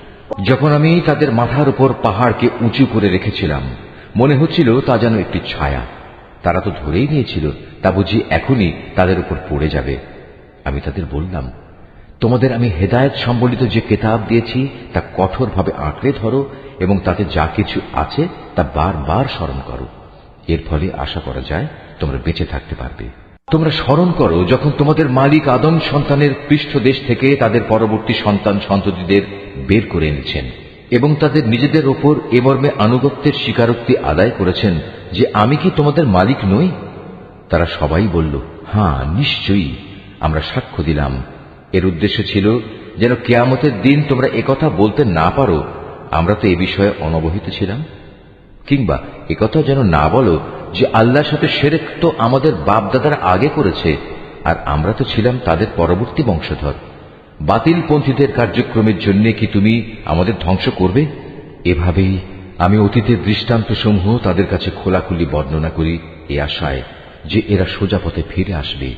যখন আমি তাদের মাথার উপর পাহাড়কে উঁচু করে রেখেছিলাম, মনে হচ্ছিল তা যেন একটি ছায়া। তারা তো ধরেই নিয়েছিল তা বুঝি এখনই তাদের উপর পড়ে যাবে। আমি তাদের বললাম, তোমাদের আমি হেদায়েত সম্বলিত যে কিতাব দিয়েছি তা কঠোরভাবে আঁকড়ে ধরো এবং তাতে যা কিছু আছে তা বারবার স্মরণ করো। এর ফলে আশা করা যায় তোমরা বেঁচে থাকতে পারবে। তোমরা স্মরণ করো যখন তোমাদের মালিক আদম সন্তানের পৃষ্ঠদেশ থেকে তাদের পরবর্তী সন্তান সন্ততিদের বের করে এনেছেন এবং তাদের নিজেদের ওপর এ মর্মে আনুগত্যের স্বীকারোক্তি আদায় করেছেন যে আমি কি তোমাদের মালিক নই? তারা সবাই বলল, হ্যাঁ, নিশ্চয়ই, আমরা সাক্ষ্য দিলাম। এর উদ্দেশ্য ছিল যেন কিয়ামতের দিন তোমরা একথা বলতে না পারো, আমরা তো এ বিষয়ে অনবহিত ছিলাম। কিংবা একথা যেন না বলো যে আল্লাহর সাথে শিরক তো আমাদের বাপদাদারা আগে করেছে, আর আমরা তো ছিলাম তাদের পরবর্তী বংশধর। বাতিলপন্থীদের কার্যক্রমের জন্য কি তুমি আমাদের ধ্বংস করবে? এভাবেই আমি অতীতের দৃষ্টান্তসমূহ তাদের কাছে খোলাখুলি বর্ণনা করি এ আশায় যে এরা সোজা পথে ফিরে আসবে।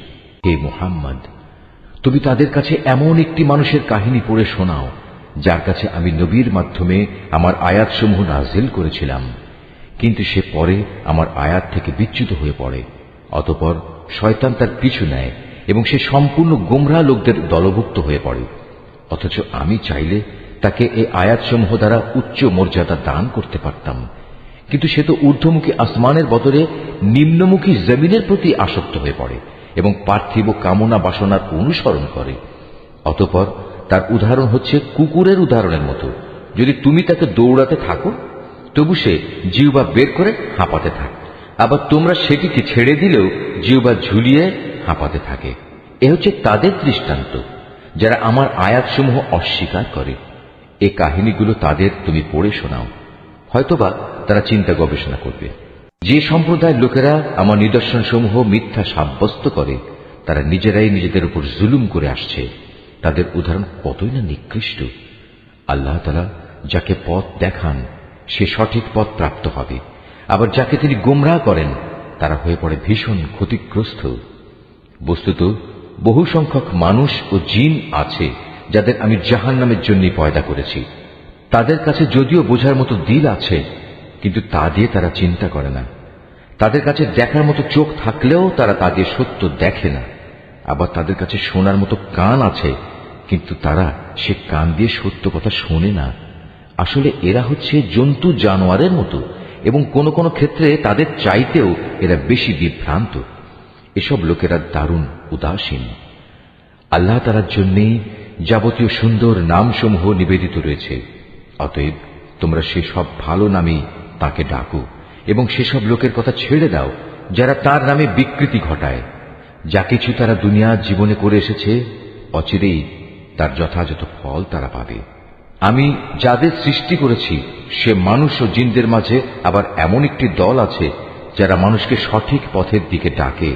হে মুহাম্মদ, তুমি তাদের কাছে এমন একটি মানুষের কাহিনী পড়ে শোনাও যার কাছে আমি নবীর মাধ্যমে আমার আয়াতসমূহ নাযিল করেছিলাম, কিন্তু সে পরে আমার আয়াত থেকে বিচ্যুত হয়ে পড়ে। অতঃপর শয়তান তার পিছু নেয় এবং সে সম্পূর্ণ গোমরাহ লোকদের দলভুক্ত হয়ে পড়ে। অথচ আমি চাইলে তাকে এই আয়াতসমূহ দ্বারা উচ্চ মর্যাদা দান করতে পারতাম, কিন্তু সে তো ঊর্ধ্বমুখী আসমানের বদলে নিম্নমুখী জমিনের প্রতি আসক্ত হয়ে পড়ে এবং পার্থিব কামনা বাসনার অনুসরণ করে। অতঃপর তার উদাহরণ হচ্ছে কুকুরের উদাহরণের মতো। যদি তুমি তাকে দৌড়াতে থাকো, তবু সে জিহ্বা বের করে হাঁপাতে থাকে, আবার তোমরা সেটিকে ছেড়ে দিলেও জিহ্বা ঝুলিয়ে হাঁপাতে থাকে। এ হচ্ছে তাদের দৃষ্টান্ত যারা আমার আয়াতসমূহ অস্বীকার করে। এ কাহিনীগুলো তাদের তুমি পড়ে শোনাও, হয়তোবা তারা চিন্তা গবেষণা করবে। যে সম্প্রদায়ের লোকেরা আমার নিদর্শনসমূহ মিথ্যা সাব্যস্ত করে, তারা নিজেরাই নিজেদের উপর জুলুম করে আসছে। তাদের উদাহরণ কতই না নিকৃষ্ট। আল্লাহ তাআলা যাকে পথ দেখান সে সঠিক পথ প্রাপ্ত হবে, আবার যাকে তিনি গোমরাহ করেন তারা হয়ে পড়ে ভীষণ ক্ষতিগ্রস্ত। বস্তুত বহু সংখ্যক মানুষ ও জিন আছে যাদের আমি জাহান্নামের জন্য পয়দা করেছি। তাদের কাছে যদিও বোঝার মতো দিল আছে, কিন্তু তা দিয়ে তারা চিন্তা করে না। তাদের কাছে দেখার মতো চোখ থাকলেও তারা তা দিয়ে সত্য দেখে না। আবার তাদের কাছে শোনার মতো কান আছে, কিন্তু তারা সে কান দিয়ে সত্য কথা শোনে না। আসলে এরা হচ্ছে জন্তু জানোয়ারের মতো এবং কোন কোন ক্ষেত্রে তাদের চাইতেও এরা বেশি বিভ্রান্ত। এসব লোকেরা দারুণ উদাসীন। আল্লাহ তাআলার জন্যেই যাবতীয় সুন্দর নামসমূহ নিবেদিত রয়েছে। অতএব তোমরা সেসব ভালো নামেই তাকে ডাকো এবং সেসব লোকের কথা ছেড়ে দাও যারা তার নামে বিকৃতি ঘটায়। যা কিছু তারা দুনিয়া জীবনে করে এসেছে অচিরেই তার যথাযথ ফল তারা পাবে। আমি যাদের সৃষ্টি করেছি সে মানুষ ও জিনদের মাঝে আবার এমন একটি দল আছে যারা মানুষকে সঠিক পথের দিকে ডাকে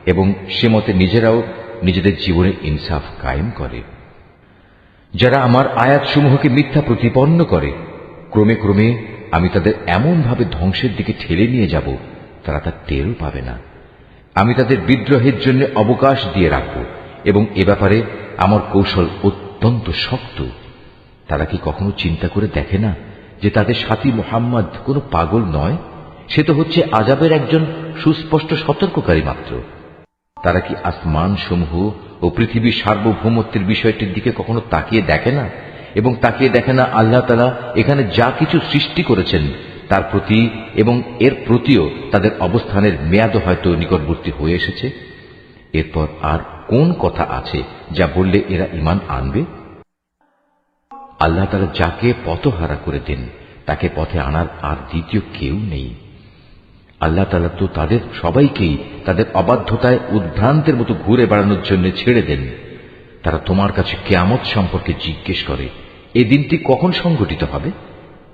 এবং সে মতে নিজেরাও নিজেদের জীবনে ইনসাফ কায়েম করে। যারা আমার আয়াতসমূহকে মিথ্যা প্রতিপন্ন করে ক্রমে ক্রমে আমি তাদের এমন ভাবে ধ্বংসের দিকে ঠেলে নিয়ে যাব তারা তা টেরও পাবে না। আমি তাদের বিদ্রোহের জন্য অবকাশ দিয়ে রাখব এবং এ ব্যাপারে আমার কৌশল অত্যন্ত শক্ত। তারা কি কখনো চিন্তা করে দেখে না যে তাদের সাথী মুহাম্মদ কোনো পাগল নয়, সে তো হচ্ছে আযাবের একজন সুস্পষ্ট সতর্ককারী মাত্র। তারা কি আসমান সমূহ ও পৃথিবীর সার্বভৌমত্বের বিষয়টির দিকে কখনো তাকিয়ে দেখে না এবং তাকিয়ে দেখে না আল্লাহ তাআলা এখানে যা কিছু সৃষ্টি করেছেন তার প্রতি এবং এর প্রতিও তাদের অবস্থানের মেয়াদ হয়তো নিকটবর্তী হয়ে এসেছে। এরপর আর কোন কথা আছে যা বললে এরা ঈমান আনবে? আল্লাহ তাআলা যাকে পথহারা করে দেন তাকে পথে আনার আর দ্বিতীয় কেউ নেই। আল্লাহ তাআলা তো তাদের সবাইকেই তাদের অবাধ্যতায় উদ্ভ্রান্তের মতো ঘুরে বেড়ানোর জন্য ছেড়ে দেন। তারা তোমার কাছে কিয়ামত সম্পর্কে জিজ্ঞেস করে, এ দিনটি কখন সংঘটিত হবে?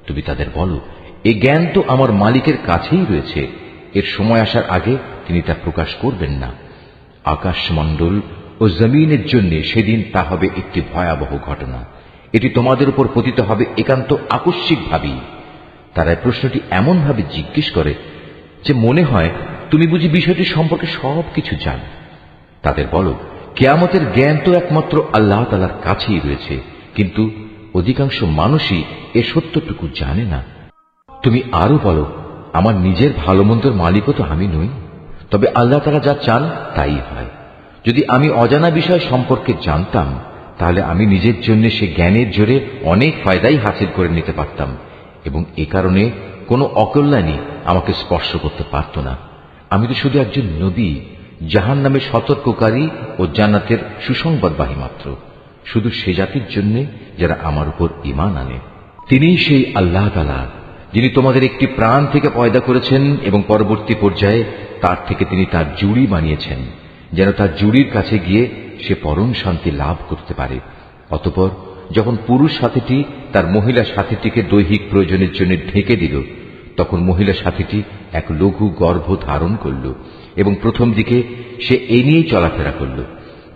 তুমি তাদের বলো, এ জ্ঞান তো আমার মালিকের কাছেই রয়েছে, এর সময় আসার আগে তিনি তা প্রকাশ করবেন না। আকাশমণ্ডল ও জমিনের জন্য সেদিন তা হবে একটি ভয়াবহ ঘটনা। এটি তোমাদের উপর পতিত হবে একান্ত আকস্মিকভাবেই। তারা এই প্রশ্নটি এমন ভাবে জিজ্ঞেস করে যে মনে হয় তুমি বুঝি বিষয়টি সম্পর্কে সবকিছু জানো। তাদের বলো, কিয়ামতের জ্ঞান তো একমাত্র আল্লাহ তাআলার কাছেই রয়েছে, কিন্তু অধিকাংশ মানুষই এ সত্যটুকু জানে না। তুমি আরো বলো, আমার নিজের ভালো মন্দর মালিকও তো আমি নই, তবে আল্লাহ তাআলা যা চান তাই হয়। যদি আমি অজানা বিষয় সম্পর্কে জানতাম তাহলে আমি নিজের জন্য সে জ্ঞানের জোরে অনেক ফায়দাই হাসিল করে নিতে পারতাম এবং এ কারণে কোনো অকল্যাণই আমাকে স্পর্শ করতে পারত না। আমি তো শুধু একজন নবী, জাহান্নামে সতর্ককারী ও জান্নাতের সুসংবাদবাহী মাত্র, শুধু সে জাতির জন্য যারা আমার উপর ঈমান আনে। তিনিই সেই আল্লাহ তাআলা যিনি তোমাদের একটি প্রাণ থেকে পয়দা করেছেন এবং পরবর্তী পর্যায়ে তার থেকে তিনি তার জুড়ি বানিয়েছেন যেন তার জুড়ির কাছে গিয়ে সে পরম শান্তি লাভ করতে পারে। অতঃপর যখন পুরুষ সাথীটি তার মহিলা সাথীটিকে দৈহিক প্রয়োজনের জন্য ঢেকে দিল তখন মহিলা সাথীটি এক লঘু গর্ভ ধারণ করল এবং প্রথম দিকে সে এ নিয়েই চলাফেরা করল।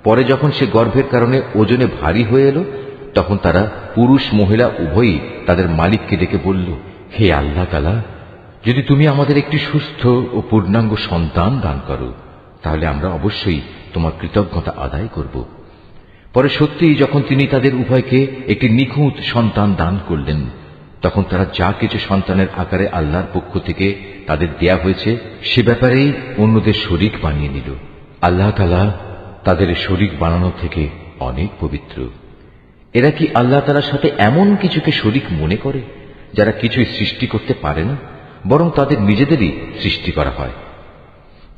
পরে যখন সে গর্ভের কারণে ওজনে ভারী হয়ে এলো তখন তারা পুরুষ মহিলা উভয়ই তাদের মালিককে ডেকে বলল, হে আল্লাহ তাআলা, যদি তুমি আমাদের একটি সুস্থ ও পূর্ণাঙ্গ সন্তান দান করো তাহলে আমরা অবশ্যই তোমার কৃতজ্ঞতা আদায় করব। পরে সত্যিই যখন তিনি তাদের উভয়কে একটি নিখুঁত সন্তান দান করলেন তখন তারা যা কিছু সন্তানের আকারে আল্লাহর পক্ষ থেকে তাদের দেয়া হয়েছে সে ব্যাপারেই অন্যদের শরীক বানিয়ে নিল। আল্লাহ তাআলা তাদের শরীক বানানো থেকে অনেক পবিত্র। এরা কি আল্লাহ তাআলার সাথে এমন কিছুকে শরীক মনে করে যারা কিছুই সৃষ্টি করতে পারে না, বরং তাদের নিজেদেরই সৃষ্টি করা হয়।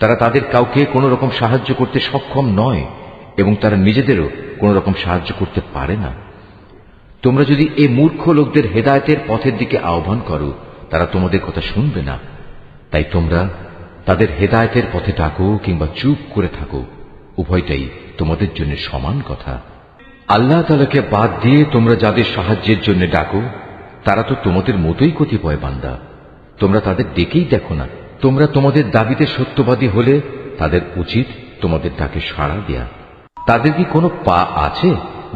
তারা তাদের কাউকে কোন রকম সাহায্য করতে সক্ষম নয় এবং তারা নিজেদেরও কোন রকম সাহায্য করতে পারে না। তোমরা যদি এই মূর্খ লোকদের হেদায়েতের পথের দিকে আহ্বান করো তারা তোমাদের কথা শুনবে না। তাই তোমরা তাদের হেদায়েতের পথে ডাকো কিংবা চুপ করে থাকো, উভয়টাই তোমাদের জন্য সমান কথা। আল্লাহ তাআলাকে বাদ দিয়ে তোমরা যাদের সাহায্যের জন্য ডাকো তারা তো তোমাদের মতোই কতিপয় বান্দা। তোমরা তাদের ডেকেই দেখো না। তোমরা তোমাদের দাবিতে সত্যবাদী হলে তাদের উচিত তোমাদের ডাকে সাড়া দেয়া। তাদের কি কোনো পা আছে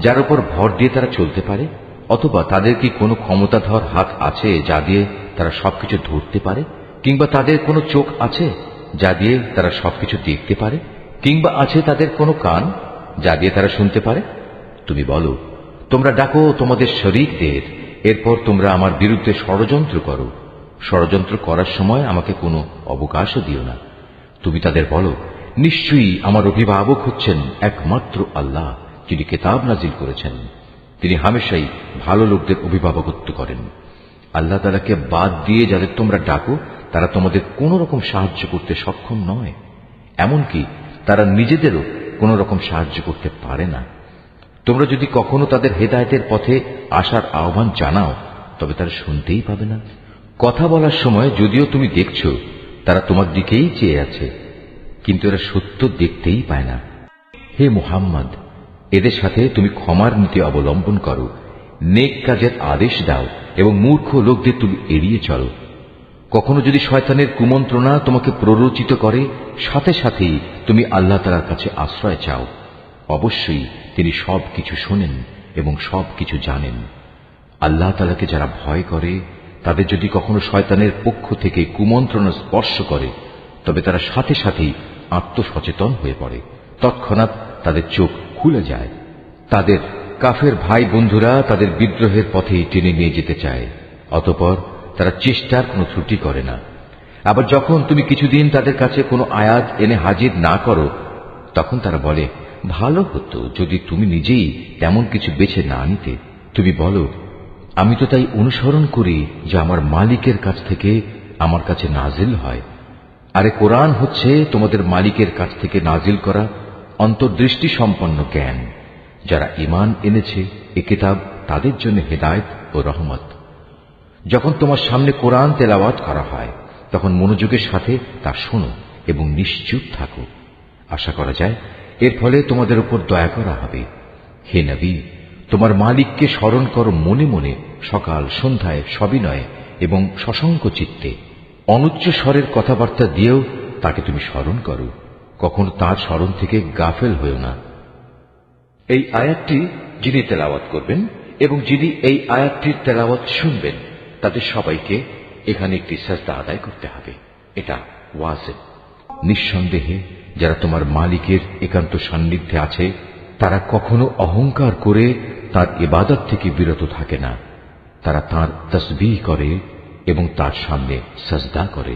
যার উপর ভর দিয়ে তারা চলতে পারে? অথবা তাদের কি কোনো ক্ষমতাধর হাত আছে যা দিয়ে তারা সবকিছু ধরতে পারে? কিংবা তাদের কোনো চোখ আছে যা দিয়ে তারা সবকিছু দেখতে পারে? কিংবা আছে তাদের কোনো কান যা দিয়ে তারা শুনতে পারে? তুমি বলো, তোমরা ডাকো তোমাদের শরীকদের, এরপর তোমরা আমার বিরুদ্ধে ষড়যন্ত্র করো। ষড়যন্ত্র করার সময় আমাকে কোনো অবকাশও দিও না। তুমি তাদের বলো, নিশ্চয়ই আমার অভিভাবক হচ্ছেন একমাত্র আল্লাহ যিনি কিতাব নাজিল করেছেন। তিনি হামেশাই ভালো লোকদের অভিভাবকত্ব করেন। আল্লাহ তাআলাকে বাদ দিয়ে যাদের তোমরা ডাকো তারা তোমাদের কোন রকম সাহায্য করতে সক্ষম নয়, এমনকি তারা নিজেদেরও কোন রকম সাহায্য করতে পারে না। তোমরা যদি কখনো তাদের হেদায়েতের পথে আসার আহ্বান জানাও তবে তারা শুনতেই পাবে না। কথা বলার সময় যদিও তুমি দেখছো তারা তোমার দিকেই চেয়ে আছে, কিন্তু এরা সত্য দেখতেই পায় না। হে মুহাম্মদ, এদের সাথে তুমি ক্ষমার নীতি অবলম্বন করো, নেক কাজের আদেশ দাও এবং মূর্খ লোকদের তুমি এড়িয়ে চলো। কখনো যদি শয়তানের কুমন্ত্রণা তোমাকে প্ররোচিত করে, সাথে সাথেই তুমি আল্লাহ তাআলার কাছে আশ্রয় চাও। অবশ্যই তিনি সবকিছু শোনেন এবং সবকিছু জানেন। আল্লাহ তাআলাকে যারা ভয় করে তাদের যদি কখনো শয়তানের পক্ষ থেকে কুমন্ত্রণা স্পর্শ করে তবে তারা সাথে সাথেই আত্মসচেতন হয়ে পড়ে, তৎক্ষণাৎ তাদের চোখ খুলে যায়। তাদের কাফের ভাই বন্ধুরা তাদের বিদ্রোহের পথে টেনে নিয়ে যেতে চায়, অতঃপর তারা চেষ্টার কোনো ত্রুটি করে না। আবার যখন তুমি কিছুদিন তাদের কাছে কোনো আয়াত এনে হাজির না করো তখন তারা বলে, ভালো হতো যদি তুমি নিজেই তেমন কিছু বেছে না নিতে। তুমি বলো, আমি তো তাই অনুসরণ করি যা আমার মালিকের কাছ থেকে আমার কাছে নাজিল হয়। আরে কোরআন হচ্ছে তোমাদের মালিকের কাছ থেকে নাজিল করা অন্তর্দৃষ্টি সম্পন্ন জ্ঞান। যারা ঈমান এনেছে এ কিতাব তাদের জন্য হেদায়েত ও রহমত। যখন তোমার সামনে কোরআন তেলাওয়াত করা হয় তখন মনোযোগের সাথে তা শোনো এবং নিশ্চুপ থাকো। আশা করা যায় এর ফলে তোমাদের উপর দয়া করা হবে। হে নবী, তোমার মালিককে স্মরণ করো মনে মনে, সকাল সন্ধ্যায় সবিনয়ে এবং সশঙ্ক চিত্তে। অনুচ্চ স্বরের কথাবার্তা দিয়েও তাকে তুমি স্মরণ করো, কখনো তার স্মরণ থেকে গাফেল হয়েও না। এই আয়াতটি যিনি তেলাওয়াত করবেন এবং যিনি এই আয়াতটির তেলাওয়াত শুনবেন তাদের সবাইকে এখানে একটি সাজদা আদায় করতে হবে। এটা ওয়াজিব। নিঃসন্দেহে যারা তোমার মালিকের একান্ত সান্নিধ্যে আছে তারা কখনো অহংকার করে তার ইবাদত থেকে বিরত থাকে না। তারা তাঁর তাসবিহ করে এবং তার সামনে সাজদা করে।